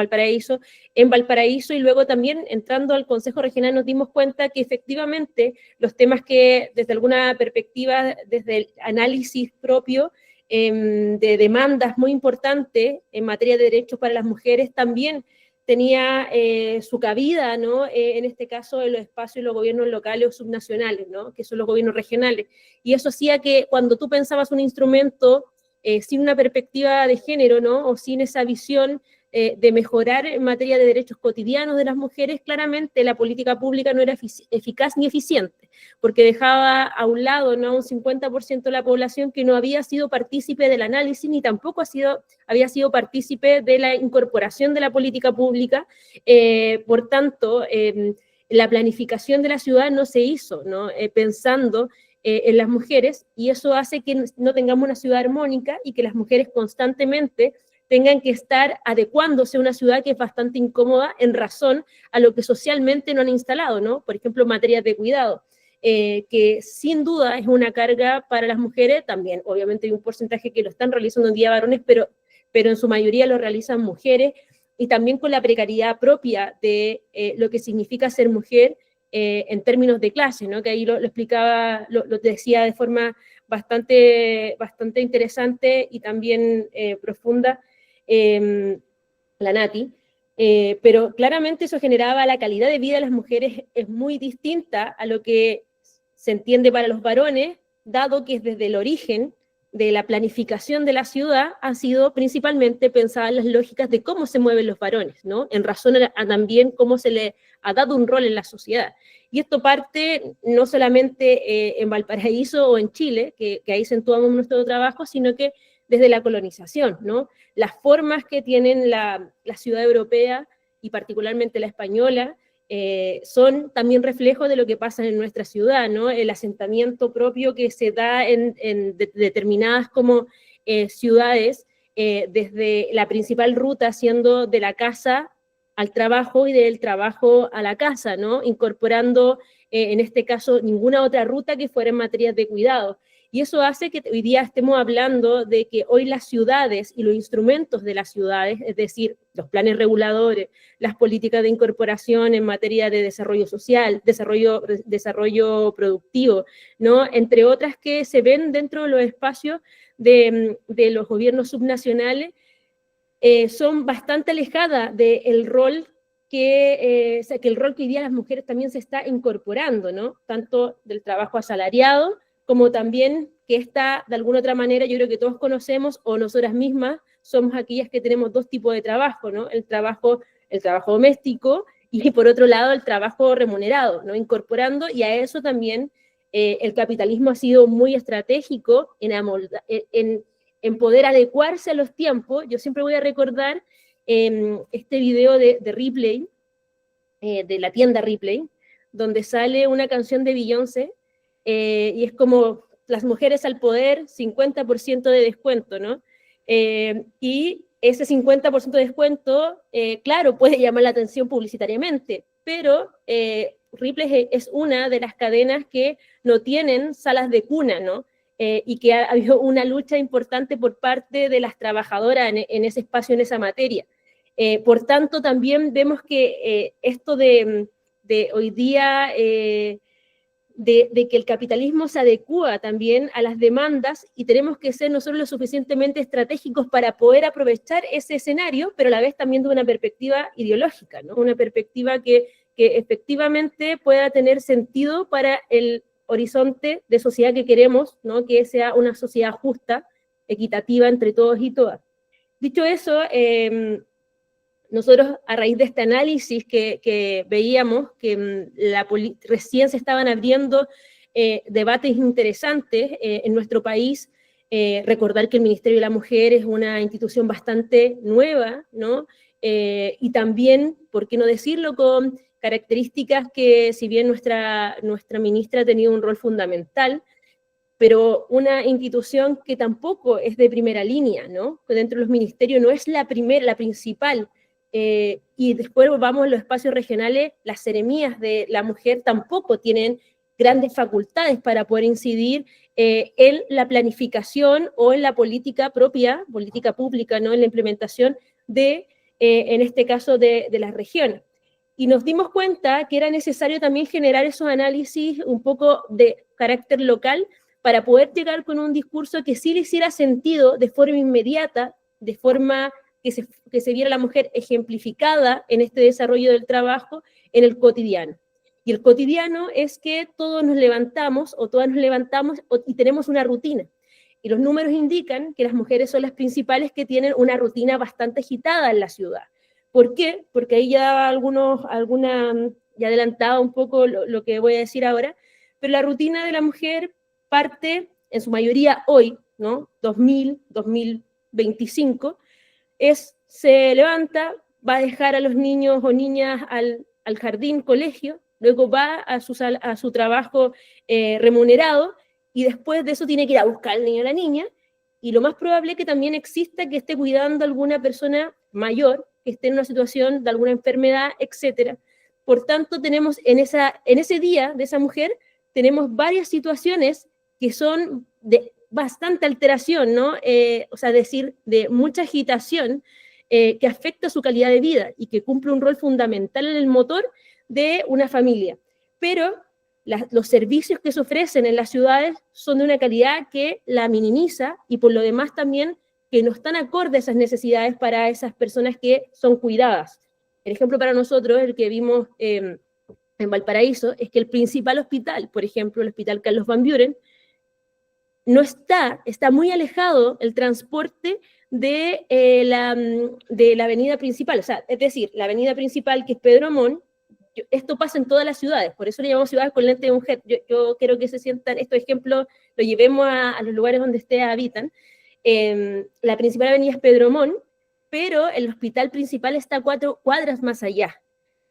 en Valparaíso, y luego también entrando al Consejo Regional nos dimos cuenta que efectivamente los temas que desde alguna perspectiva, desde el análisis propio, de demandas muy importantes en materia de derechos para las mujeres, también tenía su cabida, ¿no? En este caso en los espacios de los gobiernos locales o subnacionales, ¿no? Que son los gobiernos regionales. Y eso hacía que cuando tú pensabas un instrumento sin una perspectiva de género, ¿no? O sin esa visión de mejorar en materia de derechos cotidianos de las mujeres, claramente la política pública no era eficaz ni eficiente, porque dejaba a un lado, ¿no? Un 50% de la población que no había sido partícipe del análisis ni tampoco había sido partícipe de la incorporación de la política pública. Por tanto, la planificación de la ciudad no se hizo, ¿no? Pensando en las mujeres, y eso hace que no tengamos una ciudad armónica y que las mujeres constantemente tengan que estar adecuándose a una ciudad que es bastante incómoda en razón a lo que socialmente no han instalado, ¿no? Por ejemplo, materias de cuidado, que sin duda es una carga para las mujeres, también obviamente hay un porcentaje que lo están realizando en día varones, pero en su mayoría lo realizan mujeres, y también con la precariedad propia de lo que significa ser mujer en términos de clase, ¿no? Que ahí lo explicaba, lo decía de forma bastante interesante y también profunda la Nati, pero claramente eso generaba la calidad de vida de las mujeres es muy distinta a lo que se entiende para los varones, dado que desde el origen de la planificación de la ciudad ha sido principalmente pensada en las lógicas de cómo se mueven los varones, ¿no? En razón a también cómo se le ha dado un rol en la sociedad. Y esto parte no solamente en Valparaíso o en Chile, que ahí centramos nuestro trabajo, sino que desde la colonización, ¿no? Las formas que tienen la ciudad europea y particularmente la española, son también reflejos de lo que pasa en nuestra ciudad, ¿no? El asentamiento propio que se da en determinadas como ciudades, desde la principal ruta siendo de la casa al trabajo y del trabajo a la casa, ¿no? Incorporando, en este caso, ninguna otra ruta que fuera en materia de cuidado. Y eso hace que hoy día estemos hablando de que hoy las ciudades y los instrumentos de las ciudades, es decir, los planes reguladores, las políticas de incorporación en materia de desarrollo social, desarrollo productivo, ¿no? Entre otras que se ven dentro de los espacios de los gobiernos subnacionales, son bastante alejadas del rol que el rol que hoy día las mujeres también se está incorporando, ¿no? Tanto del trabajo asalariado, como también que está, de alguna otra manera, yo creo que todos conocemos, o nosotras mismas, somos aquellas que tenemos dos tipos de trabajo, ¿no? El trabajo doméstico, y por otro lado el trabajo remunerado, ¿no? Incorporando, y a eso también el capitalismo ha sido muy estratégico en poder adecuarse a los tiempos. Yo siempre voy a recordar este video de Ripley, de la tienda Ripley, donde sale una canción de Beyoncé, y es como las mujeres al poder, 50% de descuento, ¿no? Y ese 50% de descuento, claro, puede llamar la atención publicitariamente, pero Ripley es una de las cadenas que no tienen salas de cuna, ¿no? Y que ha habido una lucha importante por parte de las trabajadoras en ese espacio, en esa materia. Por tanto, también vemos que esto de hoy día, de que el capitalismo se adecúa también a las demandas, y tenemos que ser nosotros lo suficientemente estratégicos para poder aprovechar ese escenario, pero a la vez también de una perspectiva ideológica, ¿no? Una perspectiva que efectivamente pueda tener sentido para el horizonte de sociedad que queremos, ¿no? Que sea una sociedad justa, equitativa entre todos y todas. Dicho eso, nosotros, a raíz de este análisis que veíamos, que recién se estaban abriendo debates interesantes en nuestro país, recordar que el Ministerio de la Mujer es una institución bastante nueva, ¿no? Y también, ¿por qué no decirlo?, con características que, si bien nuestra ministra ha tenido un rol fundamental, pero una institución que tampoco es de primera línea, ¿no? Que dentro de los ministerios no es la principal. Y después vamos a los espacios regionales, las seremías de la mujer tampoco tienen grandes facultades para poder incidir en la planificación o en la política propia, política pública, ¿no? En la implementación de, en este caso, de las regiones. Y nos dimos cuenta que era necesario también generar esos análisis un poco de carácter local para poder llegar con un discurso que sí le hiciera sentido de forma inmediata, de forma que se viera la mujer ejemplificada en este desarrollo del trabajo en el cotidiano. Y el cotidiano es que todos nos levantamos, o todas nos levantamos, y tenemos una rutina. Y los números indican que las mujeres son las principales que tienen una rutina bastante agitada en la ciudad. ¿Por qué? Porque ahí ya ya adelantaba un poco lo que voy a decir ahora, pero la rutina de la mujer parte, en su mayoría hoy, ¿no? 2025, se levanta, va a dejar a los niños o niñas al jardín, colegio, luego va a su trabajo remunerado, y después de eso tiene que ir a buscar al niño o la niña, y lo más probable es que también exista que esté cuidando a alguna persona mayor, que esté en una situación de alguna enfermedad, etc. Por tanto, tenemos en ese día de esa mujer, tenemos varias situaciones que son de bastante alteración, ¿no? O sea, decir, de mucha agitación que afecta su calidad de vida y que cumple un rol fundamental en el motor de una familia. Pero los servicios que se ofrecen en las ciudades son de una calidad que la minimiza, y por lo demás también que no están acordes a esas necesidades para esas personas que son cuidadas. El ejemplo para nosotros, el que vimos en Valparaíso, es que el principal hospital, por ejemplo, el Hospital Carlos Van Buren, no está muy alejado el transporte de la avenida principal, o sea, es decir, la avenida principal que es Pedro Montt. Esto pasa en todas las ciudades, por eso le llamamos ciudades con lente de mujer. Yo quiero que se sientan, estos ejemplos los llevemos a los lugares donde ustedes habitan. La principal avenida es Pedro Montt, pero el hospital principal está 4 cuadras más allá.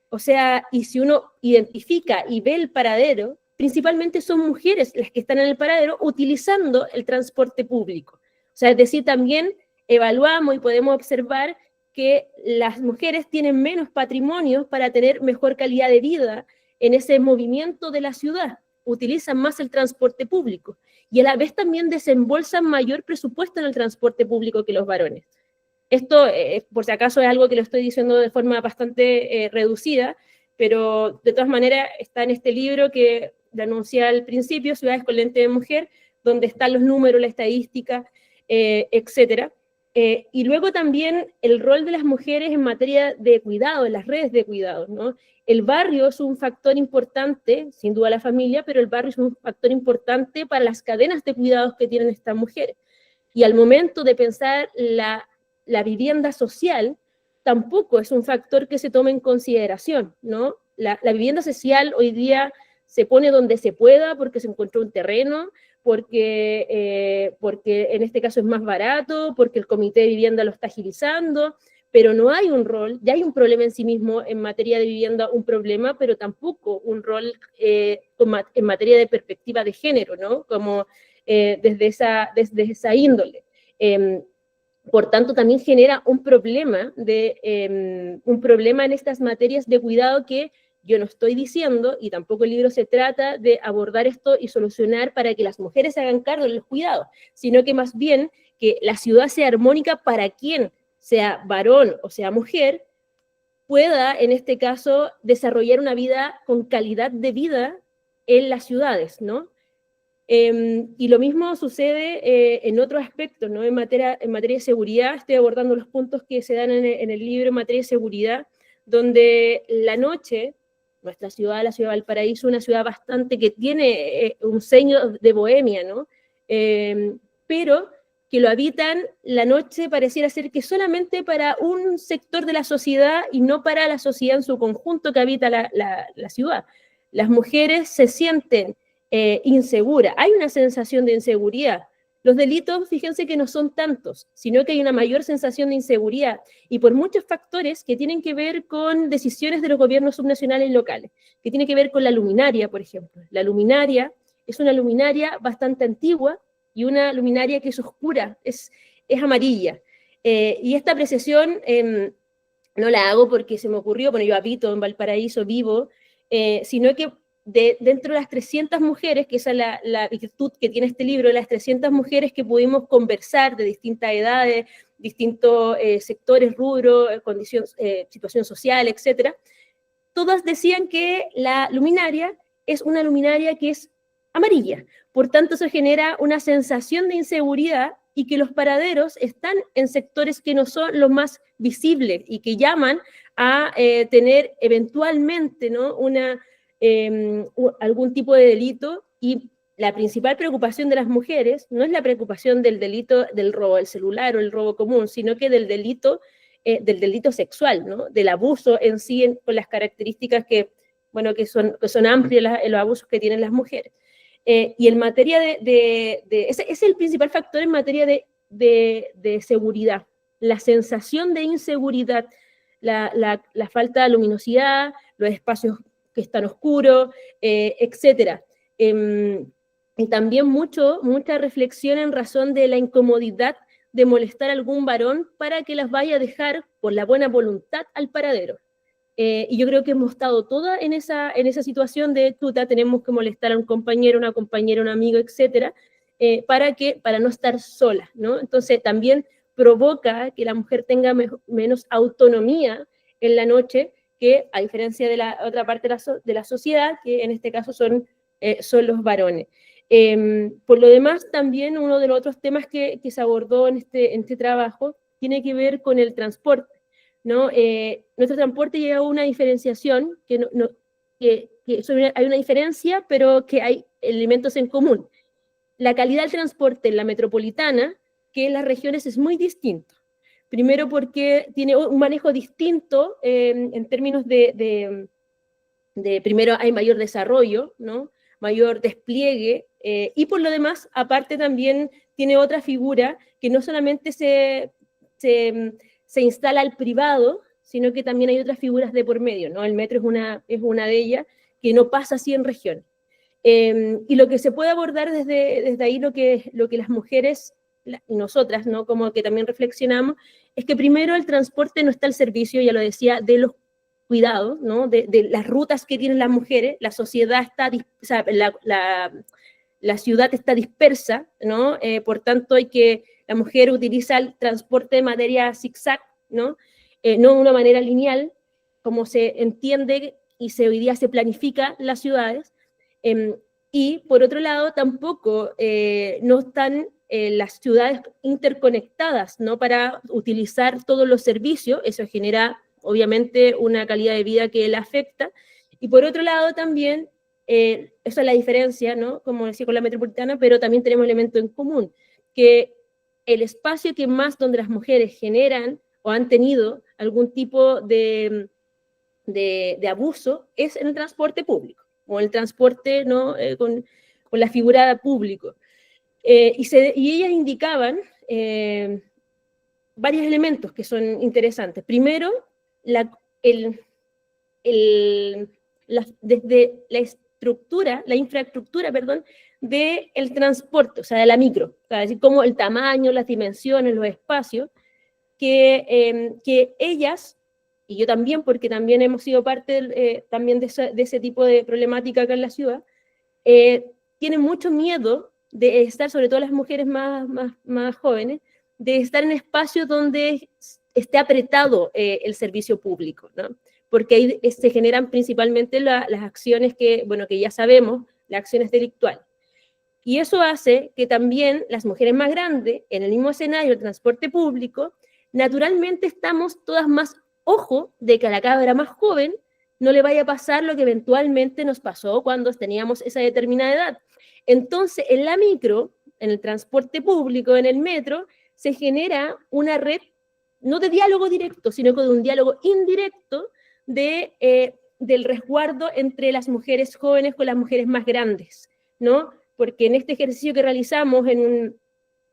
O sea, y si uno identifica y ve el paradero, principalmente son mujeres las que están en el paradero utilizando el transporte público. O sea, es decir, también evaluamos y podemos observar que las mujeres tienen menos patrimonio para tener mejor calidad de vida en ese movimiento de la ciudad, utilizan más el transporte público y a la vez también desembolsan mayor presupuesto en el transporte público que los varones. Esto, por si acaso, es algo que lo estoy diciendo de forma bastante reducida, pero de todas maneras está en este libro que le anuncié al principio, Ciudades con lente de mujer, donde están los números, la estadística, etcétera. Y luego también el rol de las mujeres en materia de cuidado, en las redes de cuidado, ¿no? El barrio es un factor importante, sin duda la familia, pero el barrio es un factor importante para las cadenas de cuidados que tienen estas mujeres. Y al momento de pensar la vivienda social, tampoco es un factor que se tome en consideración, ¿no? La vivienda social hoy día se pone donde se pueda porque se encontró un terreno, porque en este caso es más barato, porque el comité de vivienda lo está agilizando, pero no hay un rol, ya hay un problema en sí mismo en materia de vivienda, un problema, pero tampoco un rol en materia de perspectiva de género, ¿no? Como desde esa índole. Por tanto, también genera un problema en estas materias de cuidado que yo no estoy diciendo, y tampoco el libro se trata de abordar esto y solucionar para que las mujeres se hagan cargo de los cuidados, sino que más bien que la ciudad sea armónica para quien, sea varón o sea mujer, pueda, en este caso, desarrollar una vida con calidad de vida en las ciudades, ¿no? Y lo mismo sucede en otros aspectos, ¿no? En materia de seguridad, estoy abordando los puntos que se dan en el libro en materia de seguridad, donde la noche, nuestra ciudad, la ciudad de Valparaíso, una ciudad bastante que tiene un sello de bohemia, ¿no? Pero que lo habitan la noche pareciera ser que solamente para un sector de la sociedad y no para la sociedad en su conjunto que habita la ciudad. Las mujeres se sienten insegura, hay una sensación de inseguridad. Los delitos, fíjense que no son tantos, sino que hay una mayor sensación de inseguridad, y por muchos factores que tienen que ver con decisiones de los gobiernos subnacionales y locales, que tienen que ver con la luminaria, por ejemplo. La luminaria es una luminaria bastante antigua, y una luminaria que es oscura, es amarilla. Y esta apreciación no la hago porque se me ocurrió, bueno, yo habito en Valparaíso, vivo, sino que dentro de las 300 mujeres, que esa es la virtud que tiene este libro, las 300 mujeres que pudimos conversar de distintas edades, distintos sectores, rubros, situación social, etc., todas decían que la luminaria es una luminaria que es amarilla. Por tanto, eso genera una sensación de inseguridad y que los paraderos están en sectores que no son los más visibles y que llaman a tener eventualmente, ¿no?, algún tipo de delito. Y la principal preocupación de las mujeres no es la preocupación del delito del robo del celular o el robo común, sino que del delito sexual, ¿no?, del abuso en sí, con las características que son amplios los abusos que tienen las mujeres. Y en materia ese es el principal factor en materia de seguridad, la sensación de inseguridad, la falta de luminosidad, los espacios que están oscuros, etc. Y también mucha reflexión en razón de la incomodidad de molestar a algún varón para que las vaya a dejar por la buena voluntad al paradero. Y yo creo que hemos estado todas en esa situación de tuta, tenemos que molestar a un compañero, una compañera, un amigo, etcétera, para no estar sola, ¿no? Entonces también provoca que la mujer tenga menos autonomía en la noche, que a diferencia de la otra parte de la sociedad, que en este caso son los varones. Por lo demás, también uno de los otros temas que se abordó en este trabajo tiene que ver con el transporte, ¿no? Nuestro transporte llega a una diferenciación, hay una diferencia, pero que hay elementos en común. la calidad del transporte en la metropolitana que en las regiones es muy distinto. Primero porque tiene un manejo distinto en términos de primero hay mayor desarrollo, ¿no? Mayor despliegue, y por lo demás, aparte también tiene otra figura que no solamente se instala al privado, sino que también hay otras figuras de por medio, ¿no? El metro es una de ellas, que no pasa así en regiones. Y lo que se puede abordar desde ahí, lo que las mujeres, y nosotras, ¿no? Como que también reflexionamos, es que primero el transporte no está al servicio, ya lo decía, de los cuidados, ¿no? De las rutas que tienen las mujeres, la sociedad está, o sea, la ciudad está dispersa, ¿no? Por tanto, la mujer utiliza el transporte de materia zigzag, ¿no? No de una manera lineal, como se entiende y hoy día se planifica las ciudades, y por otro lado, tampoco no están las ciudades interconectadas, ¿no? Para utilizar todos los servicios, eso genera obviamente una calidad de vida que la afecta, y por otro lado también, esa es la diferencia, ¿no? Como decía con la metropolitana, pero también tenemos elementos en común, que el espacio que más donde las mujeres generan o han tenido algún tipo de abuso es en el transporte público, o el transporte, ¿no? Con la figura público. Y ellas indicaban varios elementos que son interesantes. Primero, desde la infraestructura, perdón, del transporte, o sea, de la micro, o sea, así como el tamaño, las dimensiones, los espacios, que ellas, y yo también, porque también hemos sido parte también de ese tipo de problemática acá en la ciudad, tienen mucho miedo de estar, sobre todo las mujeres más jóvenes, de estar en espacios donde esté apretado el servicio público, ¿no? Porque ahí se generan principalmente las acciones que ya sabemos, las acciones delictuales. Y eso hace que también las mujeres más grandes, en el mismo escenario del transporte público, naturalmente estamos todas más ojo de que a la cabra más joven no le vaya a pasar lo que eventualmente nos pasó cuando teníamos esa determinada edad. Entonces, en la micro, en el transporte público, en el metro, se genera una red, no de diálogo directo, sino que de un diálogo indirecto del resguardo entre las mujeres jóvenes con las mujeres más grandes, ¿no? Porque en este ejercicio que realizamos en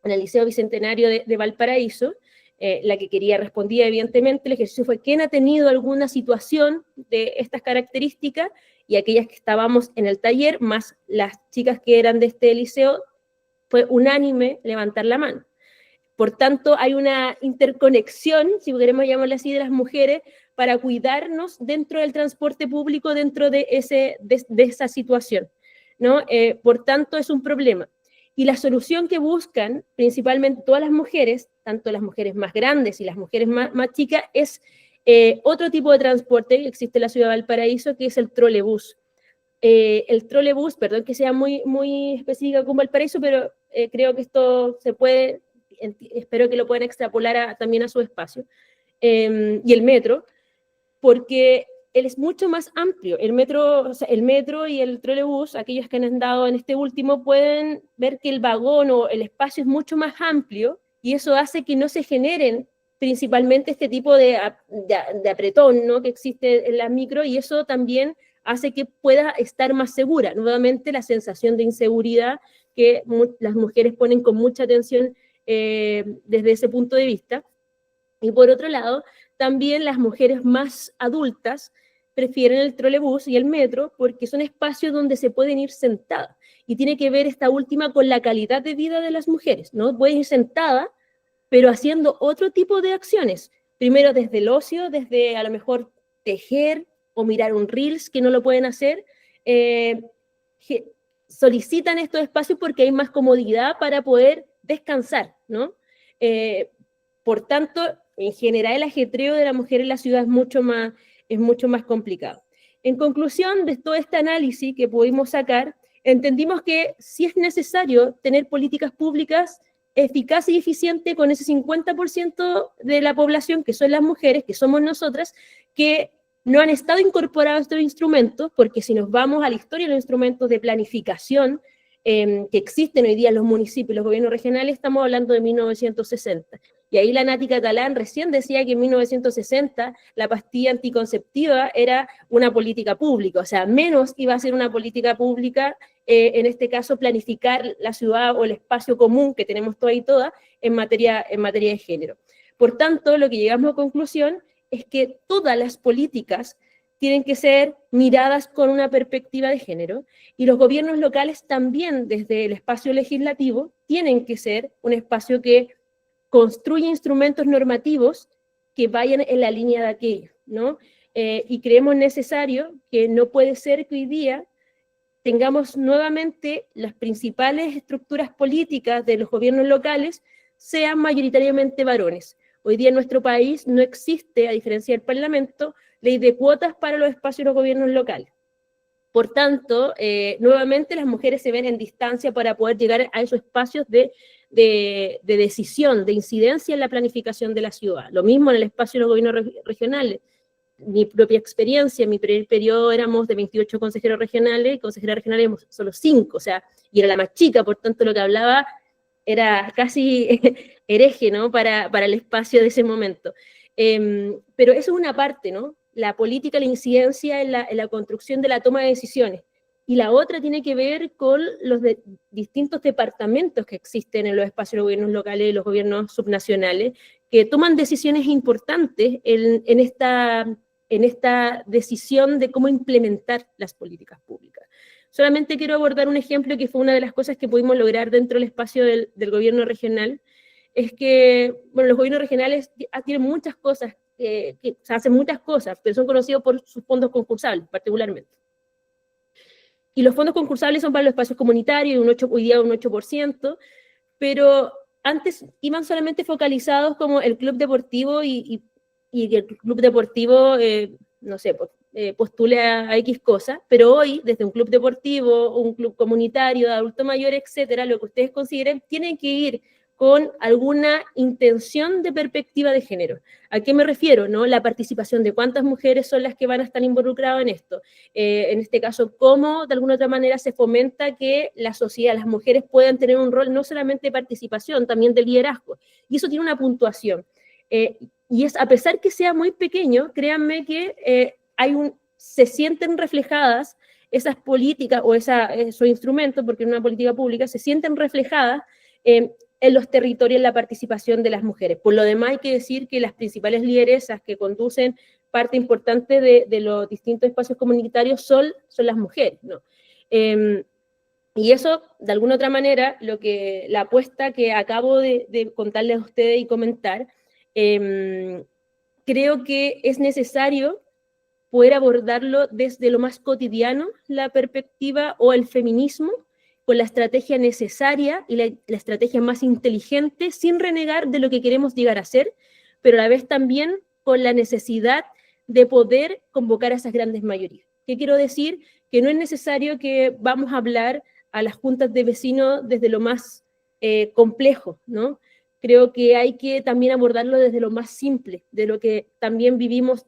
el Liceo Bicentenario de Valparaíso, la que quería respondía evidentemente, el ejercicio fue quién ha tenido alguna situación de estas características, y aquellas que estábamos en el taller, más las chicas que eran de este liceo, fue unánime levantar la mano. Por tanto, hay una interconexión, si queremos llamarle así, de las mujeres para cuidarnos dentro del transporte público, dentro de esa situación, ¿no? Por tanto, es un problema. Y la solución que buscan, principalmente todas las mujeres, tanto las mujeres más grandes y las mujeres más chicas, es otro tipo de transporte que existe en la ciudad de Valparaíso, que es el trolebús. El trolebús, perdón que sea muy específica con Valparaíso, pero creo que esto se puede, espero que lo puedan extrapolar también a su espacio, y el metro, porque él es mucho más amplio. El metro y el trolebús, aquellos que han andado en este último, pueden ver que el vagón o el espacio es mucho más amplio, y eso hace que no se generen principalmente este tipo de apretón, ¿no? Que existe en la micro, y eso también hace que pueda estar más segura. Nuevamente, la sensación de inseguridad que las mujeres ponen con mucha atención desde ese punto de vista. Y por otro lado, también las mujeres más adultas prefieren el trolebús y el metro porque son espacios donde se pueden ir sentadas. Y tiene que ver esta última con la calidad de vida de las mujeres, ¿no? Pueden ir sentadas, pero haciendo otro tipo de acciones. Primero desde el ocio, desde a lo mejor tejer o mirar un Reels, que no lo pueden hacer. Solicitan estos espacios porque hay más comodidad para poder descansar, ¿no? Por tanto, en general el ajetreo de la mujer en la ciudad es mucho más complicado. En conclusión de todo este análisis que pudimos sacar, entendimos que sí es necesario tener políticas públicas eficaces y eficientes con ese 50% de la población, que son las mujeres, que somos nosotras, que no han estado incorporados estos instrumentos, porque si nos vamos a la historia de los instrumentos de planificación que existen hoy día en los municipios y los gobiernos regionales, estamos hablando de 1960. Y ahí la Nati Catalán recién decía que en 1960 la pastilla anticonceptiva era una política pública, o sea, menos iba a ser una política pública, en este caso planificar la ciudad o el espacio común que tenemos toda y toda en materia de género. Por tanto, lo que llegamos a conclusión es que todas las políticas tienen que ser miradas con una perspectiva de género, y los gobiernos locales también, desde el espacio legislativo, tienen que ser un espacio que construye instrumentos normativos que vayan en la línea de aquello, ¿no? Y creemos necesario que no puede ser que hoy día tengamos nuevamente las principales estructuras políticas de los gobiernos locales sean mayoritariamente varones. Hoy día en nuestro país no existe, a diferencia del Parlamento, ley de cuotas para los espacios de los gobiernos locales. Por tanto, nuevamente las mujeres se ven en distancia para poder llegar a esos espacios de decisión, de incidencia en la planificación de la ciudad. Lo mismo en el espacio de los gobiernos regionales. Mi propia experiencia, en mi primer periodo éramos de 28 consejeros regionales, y consejeras regionales éramos solo 5, o sea, y era la más chica, por tanto lo que hablaba era casi hereje, ¿no?, para el espacio de ese momento. Pero eso es una parte, ¿no? La política, la incidencia en la construcción de la toma de decisiones. Y la otra tiene que ver con los distintos departamentos que existen en los espacios de los gobiernos locales y los gobiernos subnacionales, que toman decisiones importantes en esta decisión de cómo implementar las políticas públicas. Solamente quiero abordar un ejemplo que fue una de las cosas que pudimos lograr dentro del espacio del gobierno regional, es que, bueno, los gobiernos regionales tienen muchas cosas, o sea, hacen muchas cosas, pero son conocidos por sus fondos concursables, particularmente. Y los fondos concursables son para los espacios comunitarios, hoy día un 8%, pero antes iban solamente focalizados como el club deportivo y el club deportivo, no sé, postule a X cosa, pero hoy, desde un club deportivo, un club comunitario, de adulto mayor, etcétera, lo que ustedes consideren, tienen que ir con alguna intención de perspectiva de género. ¿A qué me refiero? ¿No? La participación de cuántas mujeres son las que van a estar involucradas en esto. En este caso, cómo de alguna otra manera se fomenta que la sociedad, las mujeres puedan tener un rol no solamente de participación, también de liderazgo. Y eso tiene una puntuación. Y es, a pesar que sea muy pequeño, créanme que se sienten reflejadas esas políticas o esos instrumentos, porque en una política pública se sienten reflejadas en los territorios, en la participación de las mujeres. Por lo demás, hay que decir que las principales lideresas que conducen parte importante de los distintos espacios comunitarios son las mujeres, ¿no? Y eso, de alguna otra manera, la apuesta que acabo de contarles a ustedes y comentar, creo que es necesario poder abordarlo desde lo más cotidiano, la perspectiva o el feminismo, con la estrategia necesaria y la estrategia más inteligente, sin renegar de lo que queremos llegar a ser, pero a la vez también con la necesidad de poder convocar a esas grandes mayorías. ¿Qué quiero decir? Que no es necesario que vamos a hablar a las juntas de vecinos desde lo más complejo, ¿no? Creo que hay que también abordarlo desde lo más simple, de lo que también vivimos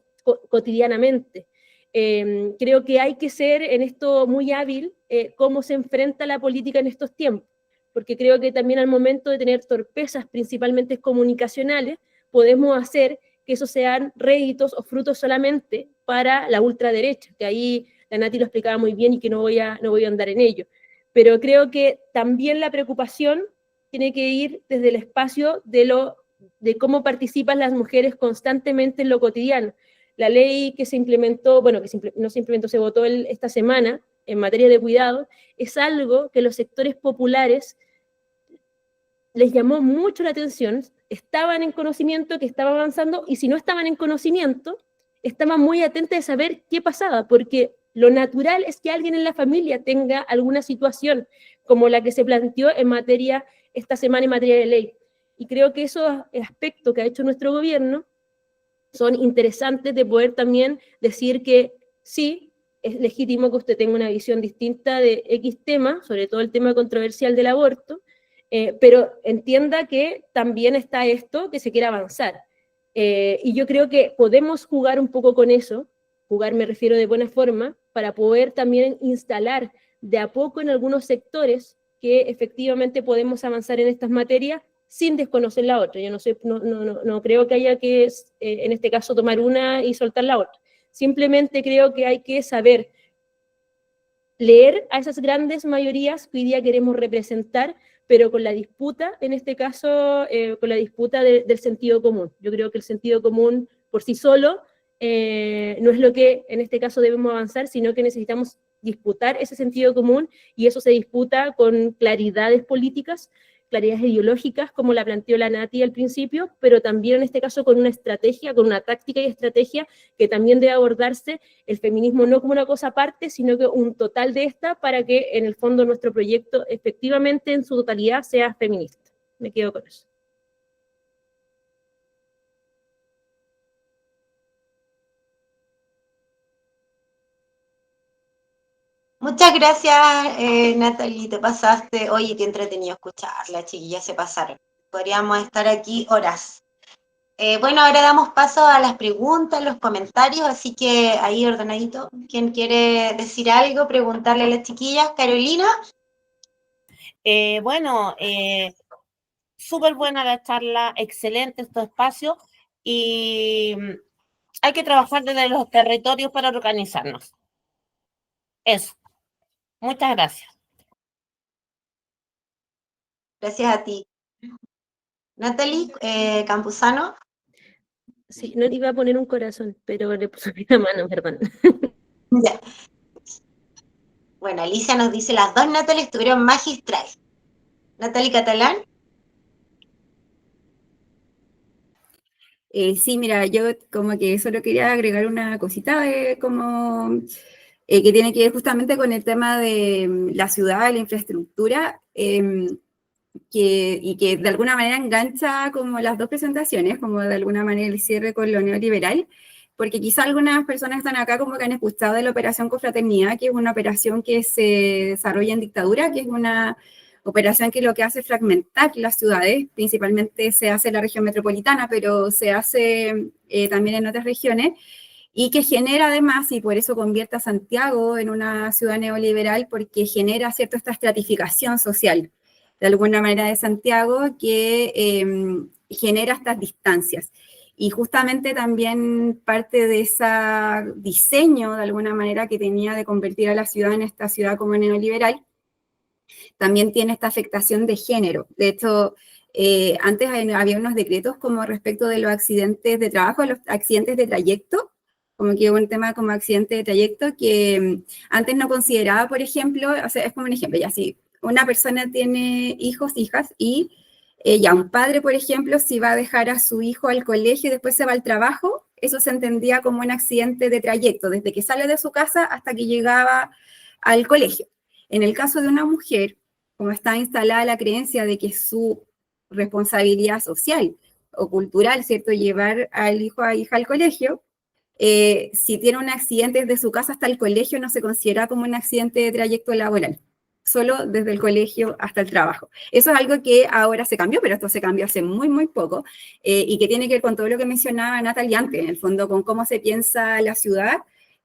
cotidianamente. Creo que hay que ser en esto muy hábil, cómo se enfrenta la política en estos tiempos, porque creo que también al momento de tener torpezas principalmente comunicacionales, podemos hacer que esos sean réditos o frutos solamente para la ultraderecha, que ahí la Nati lo explicaba muy bien y que no voy a andar en ello. Pero creo que también la preocupación tiene que ir desde el espacio de cómo participan las mujeres constantemente en lo cotidiano. La ley que se implementó, bueno, no se implementó, se votó esta semana en materia de cuidado, es algo que los sectores populares les llamó mucho la atención, estaban en conocimiento que estaba avanzando, y si no estaban en conocimiento, estaban muy atentos de saber qué pasaba, porque lo natural es que alguien en la familia tenga alguna situación como la que se planteó esta semana en materia de ley. Y creo que esos aspectos que ha hecho nuestro gobierno son interesantes de poder también decir que sí, es legítimo que usted tenga una visión distinta de X tema, sobre todo el tema controversial del aborto, pero entienda que también está esto que se quiere avanzar. Y yo creo que podemos jugar un poco con eso, jugar me refiero de buena forma, para poder también instalar de a poco en algunos sectores que efectivamente podemos avanzar en estas materias sin desconocer la otra. Yo no creo que haya que, en este caso, tomar una y soltar la otra. Simplemente creo que hay que saber leer a esas grandes mayorías que hoy día queremos representar, pero con la disputa, en este caso, con la disputa del sentido común. Yo creo que el sentido común por sí solo no es lo que en este caso debemos avanzar, sino que necesitamos disputar ese sentido común, y eso se disputa con claridades políticas, claridades ideológicas, como la planteó la Nati al principio, pero también en este caso con una estrategia, con una táctica y estrategia que también debe abordarse el feminismo no como una cosa aparte, sino que un total de esta, para que en el fondo nuestro proyecto efectivamente en su totalidad sea feminista. Me quedo con eso. Muchas gracias, Natalie, te pasaste. Oye, qué entretenido escucharla, chiquillas, se pasaron. Podríamos estar aquí horas. Bueno, ahora damos paso a las preguntas, los comentarios, así que ahí ordenadito. ¿Quién quiere decir algo, preguntarle a las chiquillas? Carolina. Bueno, súper buena la charla, excelente estos espacios, y hay que trabajar desde los territorios para organizarnos. Eso. Muchas gracias. Gracias a ti. Natalie, Campuzano. Sí, no le iba a poner un corazón, pero le puse la mano, perdón. Ya. Bueno, Alicia nos dice, las dos Natalie estuvieron magistrales. Natalie Catalán. Sí, mira, yo como que solo quería agregar una cosita como que tiene que ver justamente con el tema de la ciudad, la infraestructura, y que de alguna manera engancha como las dos presentaciones, como de alguna manera el cierre con lo neoliberal, porque quizá algunas personas están acá como que han escuchado de la Operación Confraternidad, que es una operación que se desarrolla en dictadura, que es una operación que lo que hace es fragmentar las ciudades, principalmente se hace en la región metropolitana, pero se hace también en otras regiones, y que genera además, y por eso convierte a Santiago en una ciudad neoliberal, porque genera cierta esta estratificación social, de alguna manera, de Santiago, que genera estas distancias. Y justamente también parte de ese diseño, de alguna manera, que tenía de convertir a la ciudad en esta ciudad como neoliberal, también tiene esta afectación de género. De hecho, antes había unos decretos como respecto de los accidentes de trabajo, los accidentes de trayecto, como que hubo un tema como accidente de trayecto que antes no consideraba, por ejemplo, o sea, es como un ejemplo, ya si una persona tiene hijos, hijas, y ya un padre, por ejemplo, si va a dejar a su hijo al colegio y después se va al trabajo, eso se entendía como un accidente de trayecto, desde que sale de su casa hasta que llegaba al colegio. En el caso de una mujer, como está instalada la creencia de que es su responsabilidad social o cultural, ¿cierto?, llevar al hijo o hija al colegio, si tiene un accidente desde su casa hasta el colegio, no se considera como un accidente de trayecto laboral, solo desde el colegio hasta el trabajo. Eso es algo que ahora se cambió, pero esto se cambió hace muy, muy poco, y que tiene que ver con todo lo que mencionaba Natalie antes, en el fondo, con cómo se piensa la ciudad.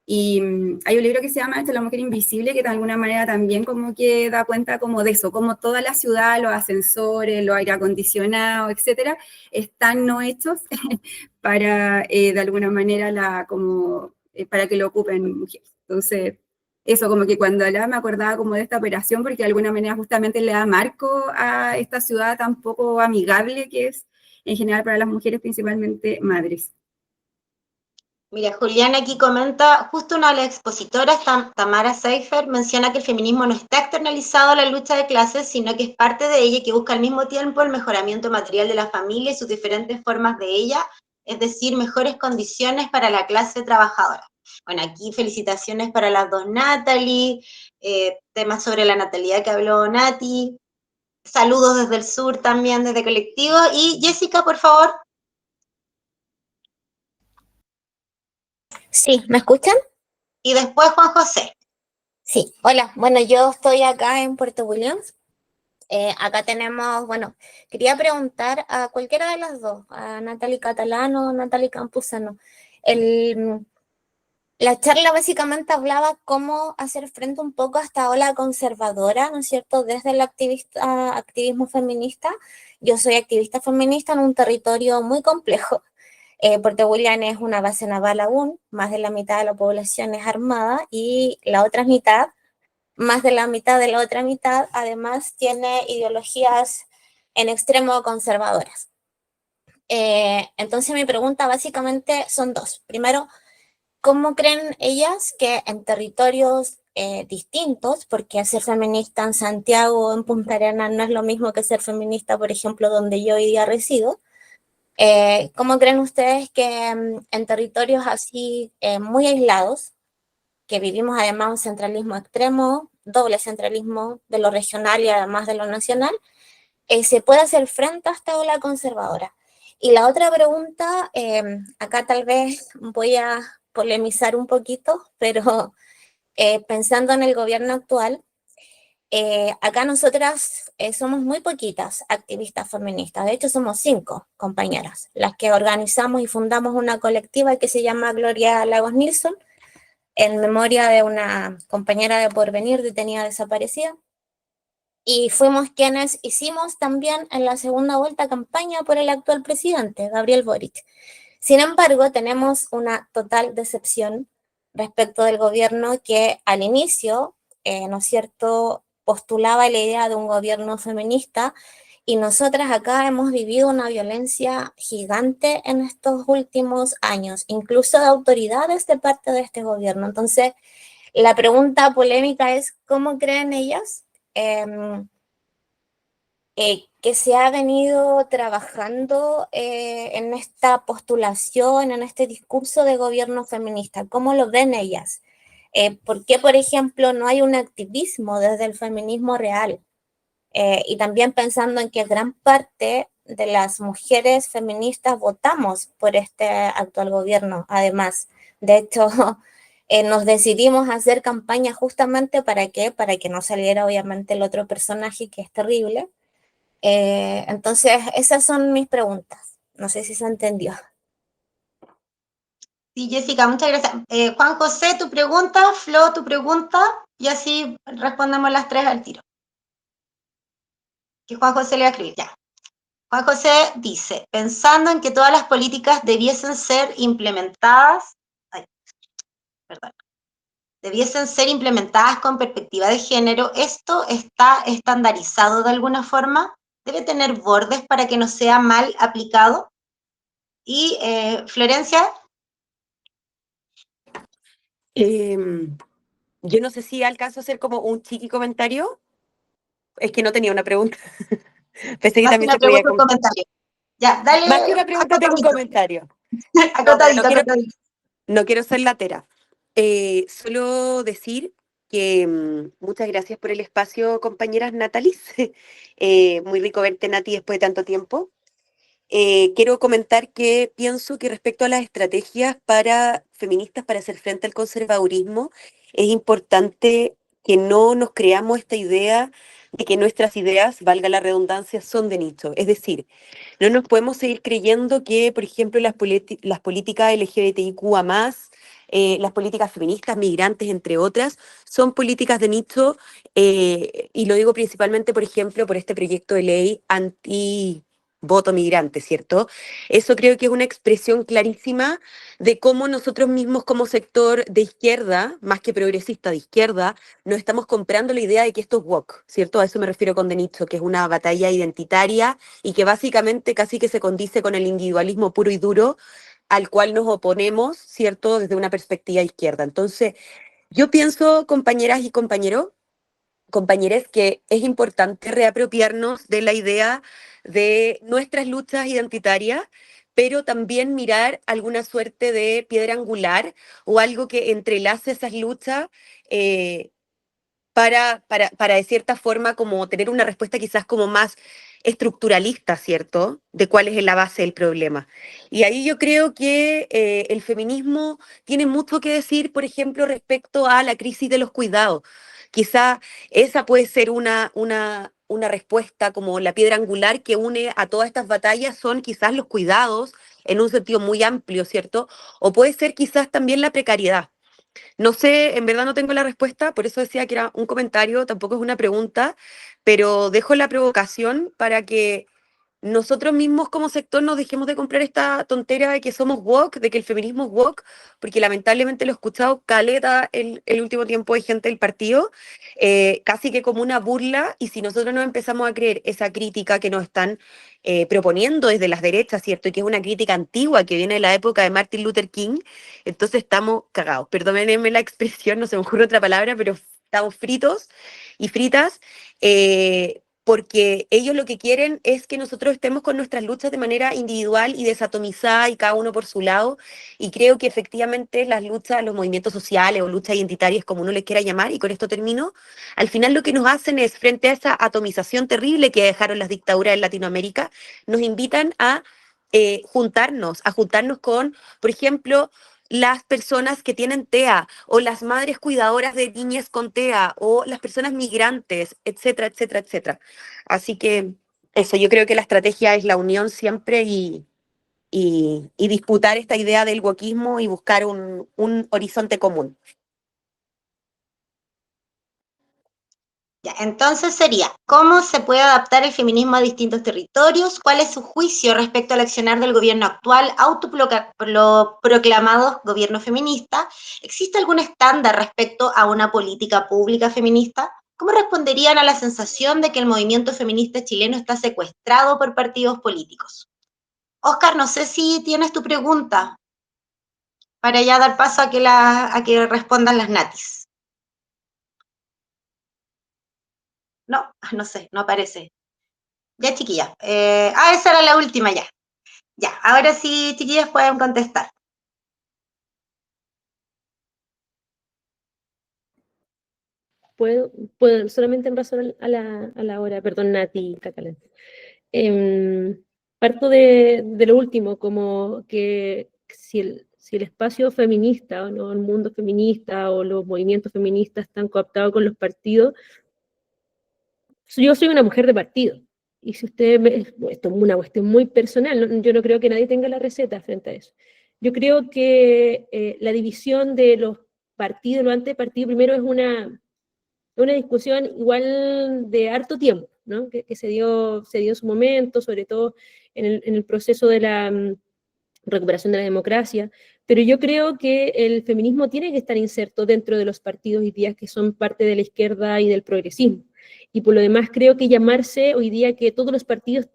Y hay un libro que se llama La mujer invisible, que de alguna manera también como que da cuenta como de eso, como toda la ciudad, los ascensores, los aire acondicionados, etcétera, están no hechos para de alguna manera para que lo ocupen mujeres. Entonces, eso como que cuando hablaba me acordaba como de esta operación, porque de alguna manera justamente le da marco a esta ciudad tan poco amigable que es en general para las mujeres, principalmente madres. Mira, Juliana aquí comenta, justo una de las expositoras, Tamara Seifer, menciona que el feminismo no está externalizado a la lucha de clases, sino que es parte de ella y que busca al mismo tiempo el mejoramiento material de la familia y sus diferentes formas de ella, es decir, mejores condiciones para la clase trabajadora. Bueno, aquí felicitaciones para las dos Natalie, temas sobre la natalidad que habló Nati, saludos desde el sur también, desde Colectivo, y Jessica, por favor. Sí, ¿me escuchan? Y después Juan José. Sí, hola. Bueno, yo estoy acá en Puerto Williams. Acá tenemos, bueno, quería preguntar a cualquiera de las dos, a Natalie Catalán o Natalie Campuzano. El, La charla básicamente hablaba cómo hacer frente un poco a esta ola conservadora, ¿no es cierto?, desde el activismo feminista. Yo soy activista feminista en un territorio muy complejo. Puerto William es una base naval aún, más de la mitad de la población es armada y la otra mitad, más de la mitad de la otra mitad, además tiene ideologías en extremo conservadoras. Entonces mi pregunta básicamente son dos. Primero, ¿cómo creen ellas que en territorios distintos, porque ser feminista en Santiago o en Punta Arenas no es lo mismo que ser feminista, por ejemplo, donde yo hoy día resido? ¿Cómo creen ustedes que en territorios así muy aislados, que vivimos además un centralismo extremo, doble centralismo de lo regional y además de lo nacional, se puede hacer frente a esta ola conservadora? Y la otra pregunta, acá tal vez voy a polemizar un poquito, pero pensando en el gobierno actual, acá nosotras somos muy poquitas activistas feministas, de hecho somos 5 compañeras, las que organizamos y fundamos una colectiva que se llama Gloria Lagos Nilsson, en memoria de una compañera de Porvenir detenida desaparecida. Y fuimos quienes hicimos también en la segunda vuelta campaña por el actual presidente, Gabriel Boric. Sin embargo, tenemos una total decepción respecto del gobierno que al inicio, ¿no es cierto?, postulaba la idea de un gobierno feminista, y nosotras acá hemos vivido una violencia gigante en estos últimos años, incluso de autoridades de parte de este gobierno. Entonces, la pregunta polémica es, ¿cómo creen ellas que se ha venido trabajando en esta postulación, en este discurso de gobierno feminista? ¿Cómo lo ven ellas? ¿Por qué, por ejemplo, no hay un activismo desde el feminismo real? Y también pensando en que gran parte de las mujeres feministas votamos por este actual gobierno, además. De hecho, nos decidimos a hacer campaña justamente ¿para qué? Para que no saliera obviamente el otro personaje que es terrible. Entonces, esas son mis preguntas. No sé si se entendió. Sí, Jessica, muchas gracias. Juan José, tu pregunta, Flo, tu pregunta, y así respondemos las 3 al tiro. Que Juan José le va a escribir, ya. Juan José dice, pensando en que todas las políticas debiesen ser implementadas, debiesen ser implementadas con perspectiva de género, ¿esto está estandarizado de alguna forma? ¿Debe tener bordes para que no sea mal aplicado? Y Florencia. Yo no sé si alcanzo a hacer como un chiqui comentario. Es que no tenía una pregunta. Pensé que Más que también una se podía pregunta o comentario. Ya, dale. Más que una pregunta, tengo un comentario. Acotadito, No, acotadito. no quiero ser latera. Solo decir que muchas gracias por el espacio, compañeras Natalis. Muy rico verte, Nati, después de tanto tiempo. Quiero comentar que pienso que respecto a las estrategias para feministas para hacer frente al conservadurismo, es importante que no nos creamos esta idea de que nuestras ideas, valga la redundancia, son de nicho. Es decir, no nos podemos seguir creyendo que, por ejemplo, las políticas LGBTIQA+, las políticas feministas, migrantes, entre otras, son políticas de nicho, y lo digo principalmente, por ejemplo, por este proyecto de ley anti-voto migrante, ¿cierto? Eso creo que es una expresión clarísima de cómo nosotros mismos como sector de izquierda, más que progresista de izquierda, nos estamos comprando la idea de que esto es woke, ¿cierto? A eso me refiero con de nicho, que es una batalla identitaria y que básicamente casi que se condice con el individualismo puro y duro al cual nos oponemos, ¿cierto?, desde una perspectiva izquierda. Entonces, yo pienso, compañeras y compañeros, que es importante reapropiarnos de la idea de nuestras luchas identitarias, pero también mirar alguna suerte de piedra angular o algo que entrelace esas luchas, para de cierta forma como tener una respuesta quizás como más estructuralista, ¿cierto? De cuál es la base del problema. Y ahí yo creo que el feminismo tiene mucho que decir, por ejemplo, respecto a la crisis de los cuidados. Quizá esa puede ser una respuesta como la piedra angular que une a todas estas batallas, son quizás los cuidados en un sentido muy amplio, ¿cierto? O puede ser quizás también la precariedad. No sé, en verdad no tengo la respuesta, por eso decía que era un comentario, tampoco es una pregunta, pero dejo la provocación para que nosotros mismos como sector nos dejemos de comprar esta tontera de que somos woke, de que el feminismo es woke, porque lamentablemente lo he escuchado caleta el último tiempo de gente del partido, casi que como una burla, y si nosotros no empezamos a creer esa crítica que nos están proponiendo desde las derechas, ¿cierto? Y que es una crítica antigua que viene de la época de Martin Luther King, entonces estamos cagados. Perdónenme la expresión, no se me ocurre otra palabra, pero estamos fritos y fritas. Porque ellos lo que quieren es que nosotros estemos con nuestras luchas de manera individual y desatomizada y cada uno por su lado, y creo que efectivamente las luchas, los movimientos sociales o luchas identitarias, como uno les quiera llamar, y con esto termino, al final lo que nos hacen es, frente a esa atomización terrible que dejaron las dictaduras en Latinoamérica, nos invitan a a juntarnos con, por ejemplo, las personas que tienen TEA, o las madres cuidadoras de niñas con TEA, o las personas migrantes, etcétera, etcétera, etcétera. Así que eso, yo creo que la estrategia es la unión siempre y disputar esta idea del wokismo y buscar un horizonte común. Ya, entonces sería, ¿cómo se puede adaptar el feminismo a distintos territorios? ¿Cuál es su juicio respecto al accionar del gobierno actual, autoproclamado gobierno feminista? ¿Existe algún estándar respecto a una política pública feminista? ¿Cómo responderían a la sensación de que el movimiento feminista chileno está secuestrado por partidos políticos? Oscar, no sé si tienes tu pregunta para ya dar paso a que respondan las natis. No, no sé, no aparece. Ya, chiquillas. Esa era la última ya. Ya, ahora sí, chiquillas, pueden contestar. Puedo solamente en razón a la hora, perdón, Nati Catalán. Parto de lo último, como que si el espacio feminista, o no, el mundo feminista o los movimientos feministas están cooptados con los partidos, yo soy una mujer de partido. Y si esto es una cuestión muy personal, yo no creo que nadie tenga la receta frente a eso. Yo creo que la división de los partidos, los antepartidos, primero es una discusión igual de harto tiempo, ¿no? Que se dio en su momento, sobre todo en el proceso de la recuperación de la democracia, pero yo creo que el feminismo tiene que estar inserto dentro de los partidos hoy día que son parte de la izquierda y del progresismo. Y por lo demás creo que llamarse hoy día que todos los partidos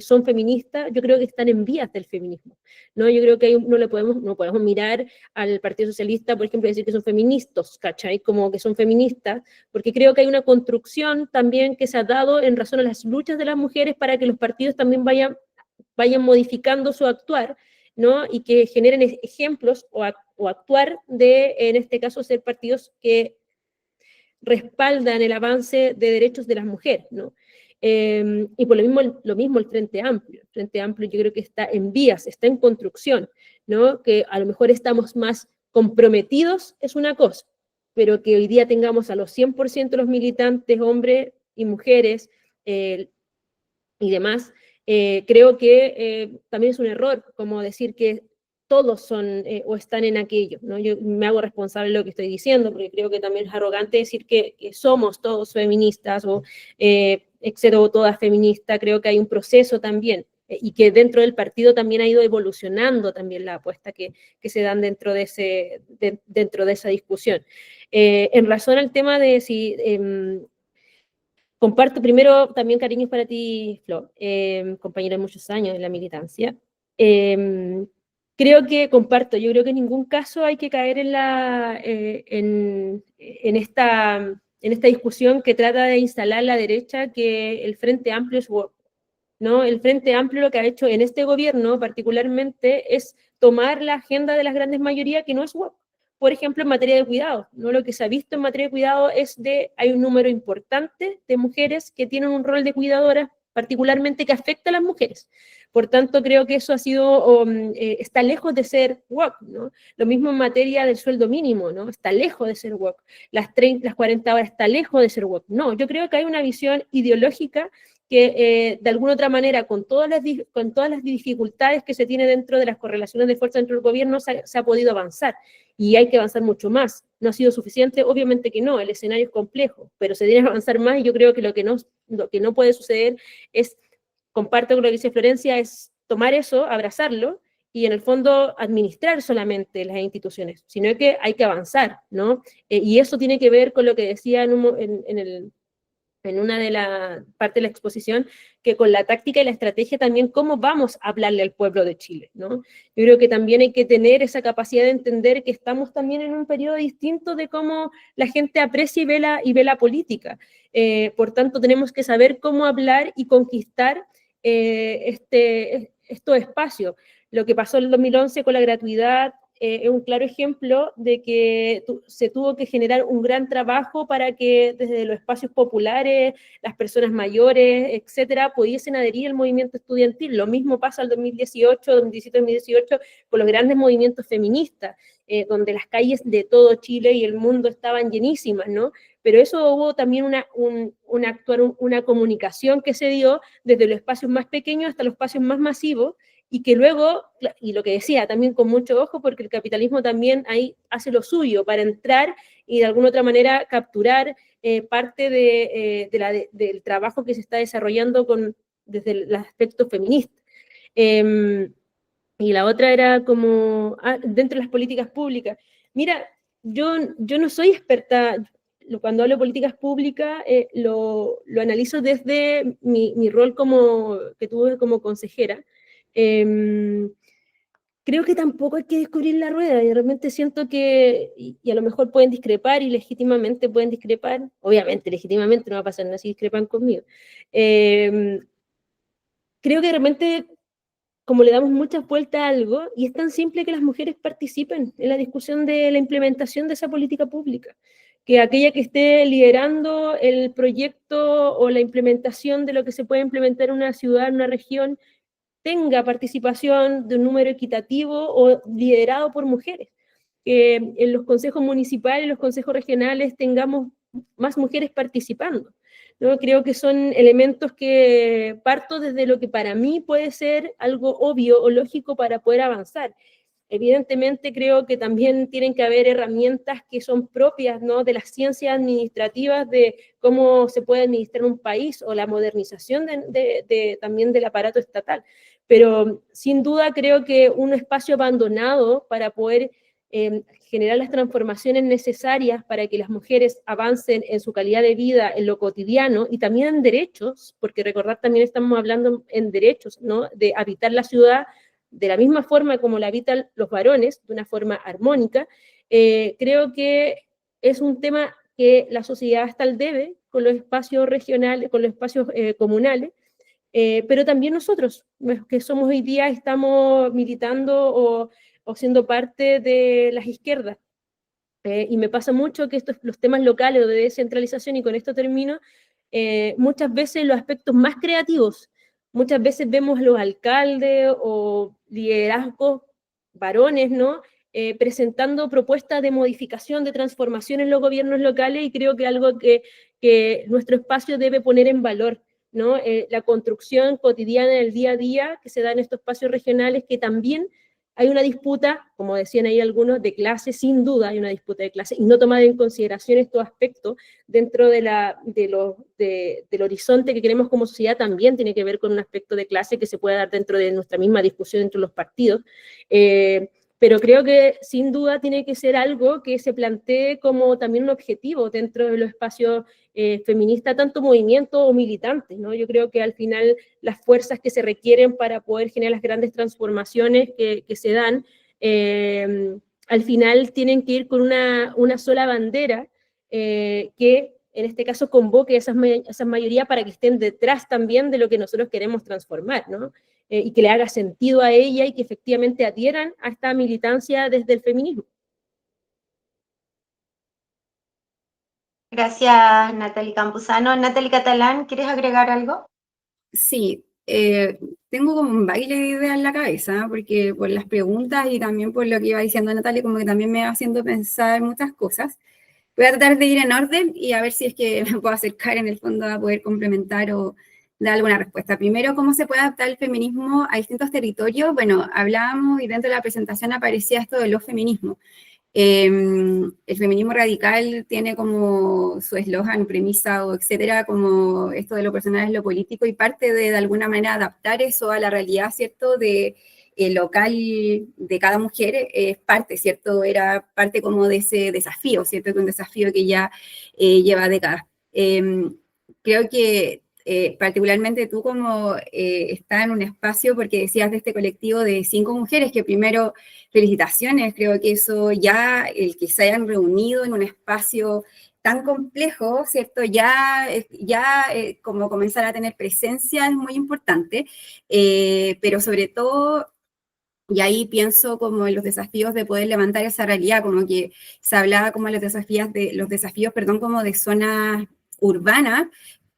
son feministas, yo creo que están en vías del feminismo, ¿no? Yo creo que no podemos mirar al Partido Socialista, por ejemplo, y decir que son feministas, ¿cachai? Como que son feministas, porque creo que hay una construcción también que se ha dado en razón a las luchas de las mujeres para que los partidos también vayan modificando su actuar, ¿no? Y que generen ejemplos o actuar en este caso, ser partidos que respaldan el avance de derechos de las mujeres, ¿no? Y por lo mismo el Frente Amplio. El Frente Amplio yo creo que está en vías, está en construcción, ¿no? Que a lo mejor estamos más comprometidos es una cosa, pero que hoy día tengamos a los 100% los militantes, hombres y mujeres y demás, creo que también es un error como decir que todos son o están en aquello, ¿no? Yo me hago responsable de lo que estoy diciendo, porque creo que también es arrogante decir que somos todos feministas o etcétera, todas feministas. Creo que hay un proceso también y que dentro del partido también ha ido evolucionando también la apuesta que se dan dentro de esa discusión. En razón al tema de si comparto primero también cariños para ti, Flo, compañera de muchos años en la militancia. Creo que comparto, yo creo que en ningún caso hay que caer en esta discusión que trata de instalar la derecha que el Frente Amplio es woke, ¿no? El Frente Amplio lo que ha hecho en este gobierno particularmente es tomar la agenda de las grandes mayorías que no es woke. Por ejemplo, en materia de cuidado, ¿no? Lo que se ha visto en materia de cuidado hay un número importante de mujeres que tienen un rol de cuidadoras, particularmente que afecta a las mujeres. Por tanto, creo que eso está lejos de ser woke, ¿no? Lo mismo en materia del sueldo mínimo, ¿no? Está lejos de ser woke. Las 40 horas está lejos de ser woke. No, yo creo que hay una visión ideológica que de alguna otra manera, con todas las dificultades que se tiene dentro de las correlaciones de fuerza dentro del gobierno, se ha podido avanzar. Y hay que avanzar mucho más. ¿No ha sido suficiente? Obviamente que no, el escenario es complejo, pero se tiene que avanzar más, y yo creo que lo que no puede suceder es, comparto con lo que dice Florencia, es tomar eso, abrazarlo, y en el fondo administrar solamente las instituciones, sino que hay que avanzar, ¿no? Y eso tiene que ver con lo que decía en una de las partes de la exposición, que con la táctica y la estrategia también cómo vamos a hablarle al pueblo de Chile, ¿no? Yo creo que también hay que tener esa capacidad de entender que estamos también en un periodo distinto de cómo la gente aprecia y ve la política. Por tanto, tenemos que saber cómo hablar y conquistar estos espacios. Lo que pasó en el 2011 con la gratuidad es un claro ejemplo de que se tuvo que generar un gran trabajo para que desde los espacios populares, las personas mayores, etcétera, pudiesen adherir al movimiento estudiantil. Lo mismo pasa al 2018, 2017, 2018 con los grandes movimientos feministas, donde las calles de todo Chile y el mundo estaban llenísimas, ¿no? Pero eso hubo también una comunicación que se dio desde los espacios más pequeños hasta los espacios más masivos, y que luego, y lo que decía, también con mucho ojo, porque el capitalismo también ahí hace lo suyo para entrar y de alguna otra manera capturar parte del trabajo que se está desarrollando desde el aspecto feminista. Y la otra era como, dentro de las políticas públicas. Mira, yo no soy experta, cuando hablo de políticas públicas, lo analizo desde mi rol que tuve como consejera. Creo que tampoco hay que descubrir la rueda, y realmente siento que, y a lo mejor pueden discrepar, y legítimamente pueden discrepar, obviamente legítimamente no va a pasar nada si discrepan conmigo. Creo que realmente, como le damos muchas vueltas a algo, y es tan simple que las mujeres participen en la discusión de la implementación de esa política pública, que aquella que esté liderando el proyecto o la implementación de lo que se puede implementar en una ciudad, en una región, tenga participación de un número equitativo o liderado por mujeres. Que en los consejos municipales, los consejos regionales, tengamos más mujeres participando, ¿no? Creo que son elementos que parto desde lo que para mí puede ser algo obvio o lógico para poder avanzar. Evidentemente creo que también tienen que haber herramientas que son propias, ¿no?, de las ciencias administrativas, de cómo se puede administrar un país, o la modernización también del aparato estatal. Pero sin duda creo que un espacio abandonado para poder generar las transformaciones necesarias para que las mujeres avancen en su calidad de vida, en lo cotidiano, y también en derechos, porque recordad, también estamos hablando en derechos, ¿no?, de habitar la ciudad de la misma forma como la habitan los varones, de una forma armónica. Creo que es un tema que la sociedad está al debe con los espacios regionales, con los espacios comunales, pero también nosotros, que somos hoy día, estamos militando o siendo parte de las izquierdas. Y me pasa mucho que los temas locales o de descentralización, y con esto termino, muchas veces los aspectos más creativos, muchas veces vemos a los alcaldes o liderazgos varones, ¿no?, presentando propuestas de modificación, de transformación en los gobiernos locales, y creo que algo que nuestro espacio debe poner en valor, ¿no? La construcción cotidiana del día a día que se da en estos espacios regionales, que también hay una disputa, como decían ahí algunos, de clase. Sin duda hay una disputa de clase, y no tomar en consideración estos aspectos dentro del horizonte que queremos como sociedad también tiene que ver con un aspecto de clase que se puede dar dentro de nuestra misma discusión entre los partidos. Pero creo que sin duda tiene que ser algo que se plantee como también un objetivo dentro de los espacios feministas, tanto movimientos o militantes, ¿no? Yo creo que al final las fuerzas que se requieren para poder generar las grandes transformaciones que se dan, al final tienen que ir con una sola bandera que en este caso convoque a esas mayorías para que estén detrás también de lo que nosotros queremos transformar, ¿no? Y que le haga sentido a ella, y que efectivamente adhieran a esta militancia desde el feminismo. Gracias, Natalie Campuzano. Natalie Catalán, ¿quieres agregar algo? Sí, tengo como un baile de ideas en la cabeza, porque por las preguntas y también por lo que iba diciendo Natalia, como que también me va haciendo pensar muchas cosas. Voy a tratar de ir en orden y a ver si es que me puedo acercar en el fondo a poder complementar o dar alguna respuesta. Primero, ¿cómo se puede adaptar el feminismo a distintos territorios? Bueno, hablábamos y dentro de la presentación aparecía esto de los feminismos. El feminismo radical tiene como su eslogan, premisa o etcétera, como esto de lo personal es lo político, y parte de alguna manera adaptar eso a la realidad, ¿cierto?, de local de cada mujer, es parte, ¿cierto?, era parte como de ese desafío, ¿cierto?, que un desafío que ya lleva décadas. Creo que particularmente tú como estás en un espacio, porque decías de este colectivo de 5 mujeres, que primero, felicitaciones, creo que eso ya, el que se hayan reunido en un espacio tan complejo, ¿cierto? Ya como comenzar a tener presencia es muy importante, pero sobre todo, y ahí pienso como en los desafíos de poder levantar esa realidad, como que se hablaba como de los desafíos, perdón, como de zonas urbanas,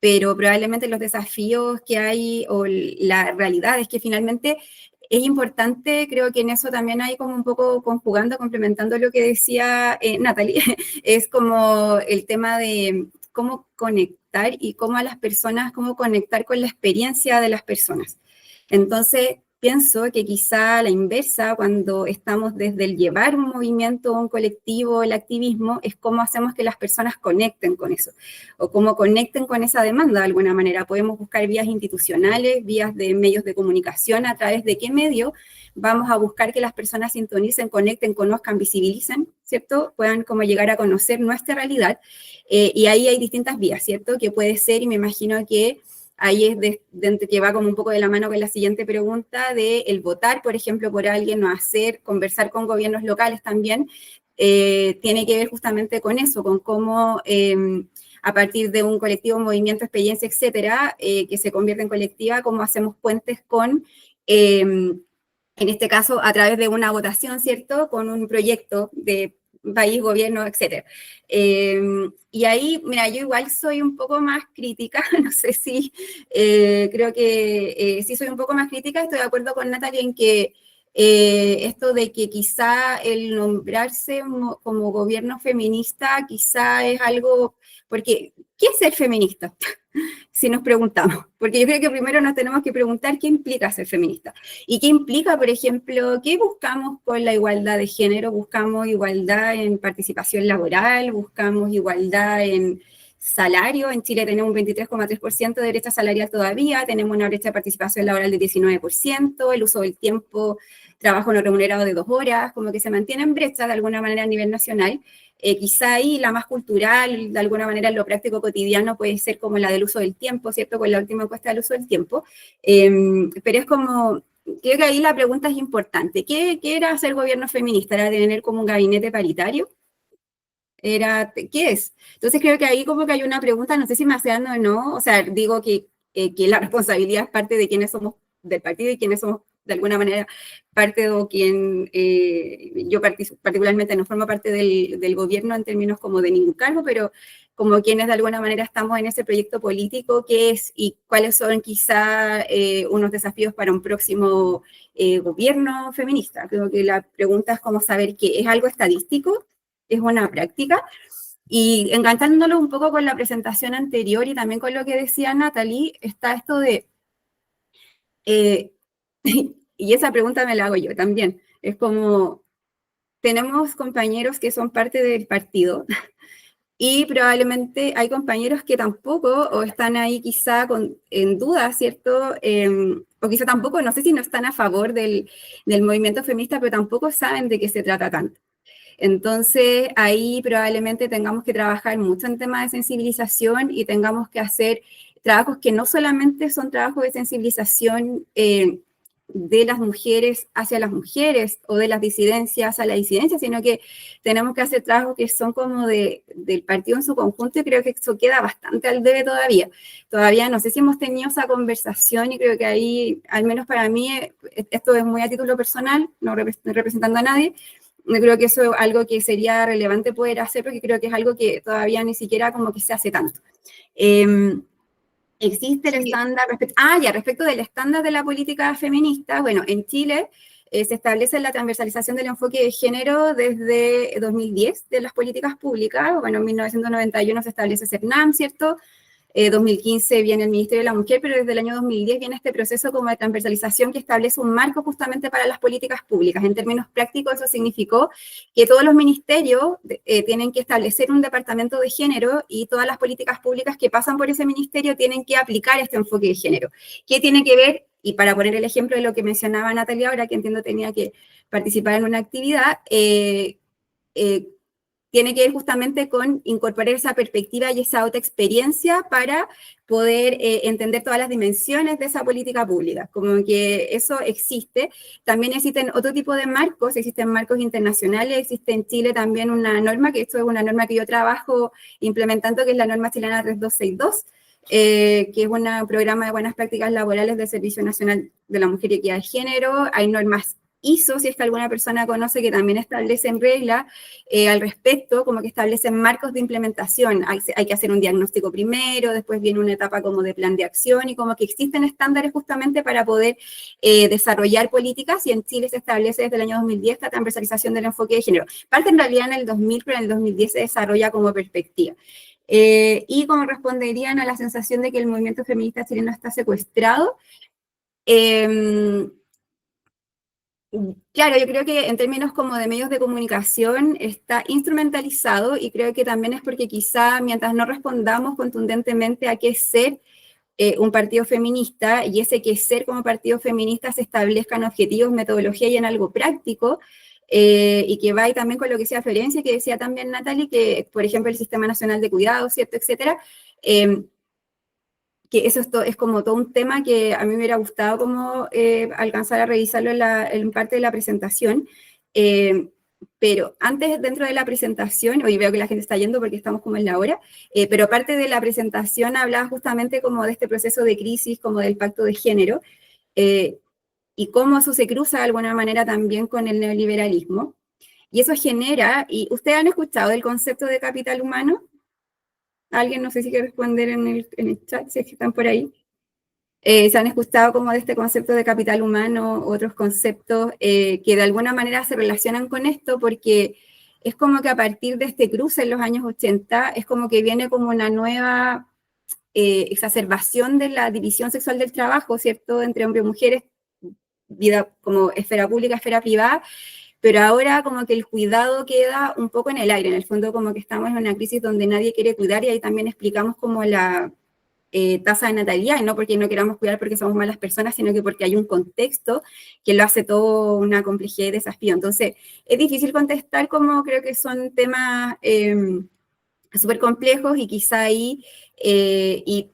pero probablemente los desafíos que hay o la realidad es que finalmente es importante, creo que en eso también hay como un poco conjugando, complementando lo que decía Natalie, es como el tema de cómo conectar y cómo a las personas, cómo conectar con la experiencia de las personas. Entonces, pienso que quizá a la inversa, cuando estamos desde el llevar un movimiento, un colectivo, el activismo, es cómo hacemos que las personas conecten con eso, o cómo conecten con esa demanda de alguna manera. Podemos buscar vías institucionales, vías de medios de comunicación, a través de qué medio vamos a buscar que las personas sintonicen, conecten, conozcan, visibilicen, ¿cierto? Puedan como llegar a conocer nuestra realidad, y ahí hay distintas vías, ¿cierto? Que puede ser, y me imagino que ahí es que va como un poco de la mano con la siguiente pregunta, de el votar, por ejemplo, por alguien, o conversar con gobiernos locales también, tiene que ver justamente con eso, con cómo a partir de un colectivo, movimiento, experiencia, etcétera, que se convierte en colectiva, cómo hacemos puentes con, en este caso, a través de una votación, ¿cierto?, con un proyecto de país, gobierno, etcétera. Y ahí, mira, yo igual soy un poco más crítica, no sé si, creo que sí soy un poco más crítica, estoy de acuerdo con Natalia en que esto de que quizá el nombrarse como gobierno feminista quizá es algo, porque ¿qué es ser feminista? Si nos preguntamos, porque yo creo que primero nos tenemos que preguntar qué implica ser feminista, y qué implica, por ejemplo, qué buscamos con la igualdad de género. Buscamos igualdad en participación laboral, buscamos igualdad en salario. En Chile tenemos un 23,3% de brecha salarial todavía, tenemos una brecha de participación laboral de 19%, el uso del tiempo, trabajo no remunerado de 2 horas, como que se mantienen brechas de alguna manera a nivel nacional. Quizá ahí la más cultural, de alguna manera en lo práctico cotidiano, puede ser como la del uso del tiempo, ¿cierto? Con la última encuesta del uso del tiempo. Pero es como, creo que ahí la pregunta es importante. ¿Qué era ser gobierno feminista? ¿Era tener como un gabinete paritario? ¿Qué es? Entonces creo que ahí como que hay una pregunta, no sé si me hace dando o no, o sea, digo que la responsabilidad es parte de quienes somos del partido y quienes somos de alguna manera parte de quien, yo particularmente no formo parte del gobierno en términos como de ningún cargo, pero como quienes de alguna manera estamos en ese proyecto político, qué es y cuáles son quizá unos desafíos para un próximo gobierno feminista. Creo que la pregunta es como saber qué es algo estadístico, es una práctica. Y enganchándolo un poco con la presentación anterior y también con lo que decía Natalie, está esto de, y esa pregunta me la hago yo también, es como, tenemos compañeros que son parte del partido y probablemente hay compañeros que tampoco, o están ahí quizá en duda, ¿cierto? O quizá tampoco, no sé si no están a favor del movimiento feminista, pero tampoco saben de qué se trata tanto. Entonces, ahí probablemente tengamos que trabajar mucho en temas de sensibilización y tengamos que hacer trabajos que no solamente son trabajos de sensibilización de las mujeres hacia las mujeres o de las disidencias a la disidencia, sino que tenemos que hacer trabajos que son como del partido en su conjunto, y creo que eso queda bastante al debe todavía. Todavía no sé si hemos tenido esa conversación, y creo que ahí, al menos para mí, esto es muy a título personal, no representando a nadie. Yo creo que eso es algo que sería relevante poder hacer, porque creo que es algo que todavía ni siquiera como que se hace tanto. Existe el estándar, respecto del estándar de la política feminista, bueno, en Chile se establece la transversalización del enfoque de género desde 2010 de las políticas públicas. Bueno, en 1991 se establece CERNAM, ¿cierto? 2015 viene el Ministerio de la Mujer, pero desde el año 2010 viene este proceso como de transversalización que establece un marco justamente para las políticas públicas. En términos prácticos, eso significó que todos los ministerios tienen que establecer un departamento de género y todas las políticas públicas que pasan por ese ministerio tienen que aplicar este enfoque de género. ¿Qué tiene que ver? Y para poner el ejemplo de lo que mencionaba Natalia ahora, que entiendo tenía que participar en una actividad, tiene que ver justamente con incorporar esa perspectiva y esa otra experiencia para poder entender todas las dimensiones de esa política pública, como que eso existe. También existen otro tipo de marcos, existen marcos internacionales, existe en Chile también una norma, que esto es una norma que yo trabajo implementando, que es la norma chilena 3262, que es un programa de buenas prácticas laborales del Servicio Nacional de la Mujer y Equidad de Género. Hay normas ISO, si es que alguna persona conoce, que también establecen reglas al respecto, como que establecen marcos de implementación. Hay que hacer un diagnóstico primero, después viene una etapa como de plan de acción, y como que existen estándares justamente para poder desarrollar políticas, y en Chile se establece desde el año 2010 esta transversalización del enfoque de género. Parte en realidad en el 2000, pero en el 2010 se desarrolla como perspectiva. Y como responderían a la sensación de que el movimiento feminista chileno está secuestrado, claro, yo creo que en términos como de medios de comunicación está instrumentalizado, y creo que también es porque quizá mientras no respondamos contundentemente a qué es ser un partido feminista, y ese qué es ser como partido feminista se establezcan objetivos, metodología y en algo práctico, y que va ahí también con lo que decía Florencia, que decía también Natalie, que por ejemplo el Sistema Nacional de Cuidados, ¿cierto?, etcétera, que eso es como todo un tema que a mí me hubiera gustado como alcanzar a revisarlo en parte de la presentación, pero antes, dentro de la presentación, hoy veo que la gente está yendo porque estamos como en la hora, pero parte de la presentación hablaba justamente como de este proceso de crisis, como del pacto de género, y cómo eso se cruza de alguna manera también con el neoliberalismo, y eso genera, y ¿ustedes han escuchado del concepto de capital humano? Alguien, no sé si quiere responder en el chat, si es que están por ahí. ¿Se han escuchado como de este concepto de capital humano, otros conceptos que de alguna manera se relacionan con esto? Porque es como que a partir de este cruce en los años 80, es como que viene como una nueva exacerbación de la división sexual del trabajo, ¿cierto?, entre hombres y mujeres, vida como esfera pública, esfera privada, pero ahora como que el cuidado queda un poco en el aire, en el fondo como que estamos en una crisis donde nadie quiere cuidar, y ahí también explicamos como la tasa de natalidad, y no porque no queramos cuidar porque somos malas personas, sino que porque hay un contexto que lo hace todo una complejidad y desafío. Entonces, es difícil contestar, como creo que son temas súper complejos, y quizá ahí, y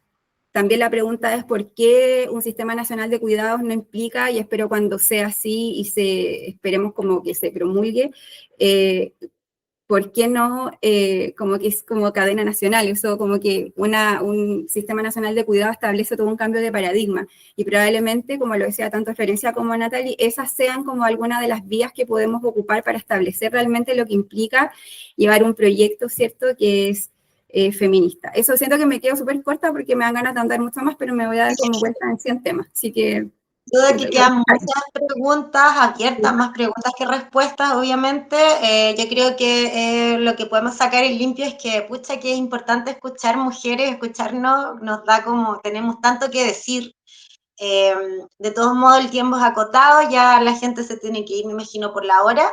también la pregunta es por qué un sistema nacional de cuidados no implica, y espero cuando sea así y esperemos como que se promulgue, ¿por qué no como que es como cadena nacional? Eso como que un sistema nacional de cuidados establece todo un cambio de paradigma, y probablemente, como lo decía tanto Florencia como Natalie, esas sean como algunas de las vías que podemos ocupar para establecer realmente lo que implica llevar un proyecto, ¿cierto?, que es feminista. Eso siento que me quedo súper corta porque me dan ganas de andar mucho más, pero me voy a dar como vuelta en 100 temas, así que... Duda que quedan muchas preguntas abiertas, más preguntas que respuestas, obviamente. Yo creo que lo que podemos sacar en limpio es que, pucha, que es importante escuchar mujeres, escucharnos, nos da como, tenemos tanto que decir. De todos modos, el tiempo es acotado, ya la gente se tiene que ir, me imagino, por la hora,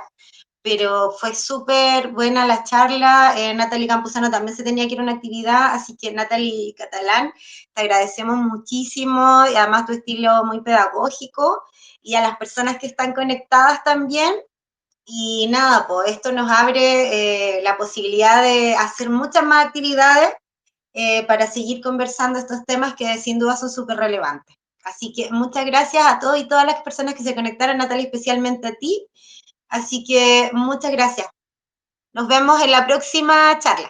pero fue súper buena la charla. Natalie Campuzano también se tenía que ir a una actividad, así que Natalie Catalán, te agradecemos muchísimo, y además tu estilo muy pedagógico, y a las personas que están conectadas también. Y nada, pues esto nos abre la posibilidad de hacer muchas más actividades para seguir conversando estos temas que sin duda son súper relevantes. Así que muchas gracias a todos y todas las personas que se conectaron, Natalie, especialmente a ti. Así que muchas gracias. Nos vemos en la próxima charla.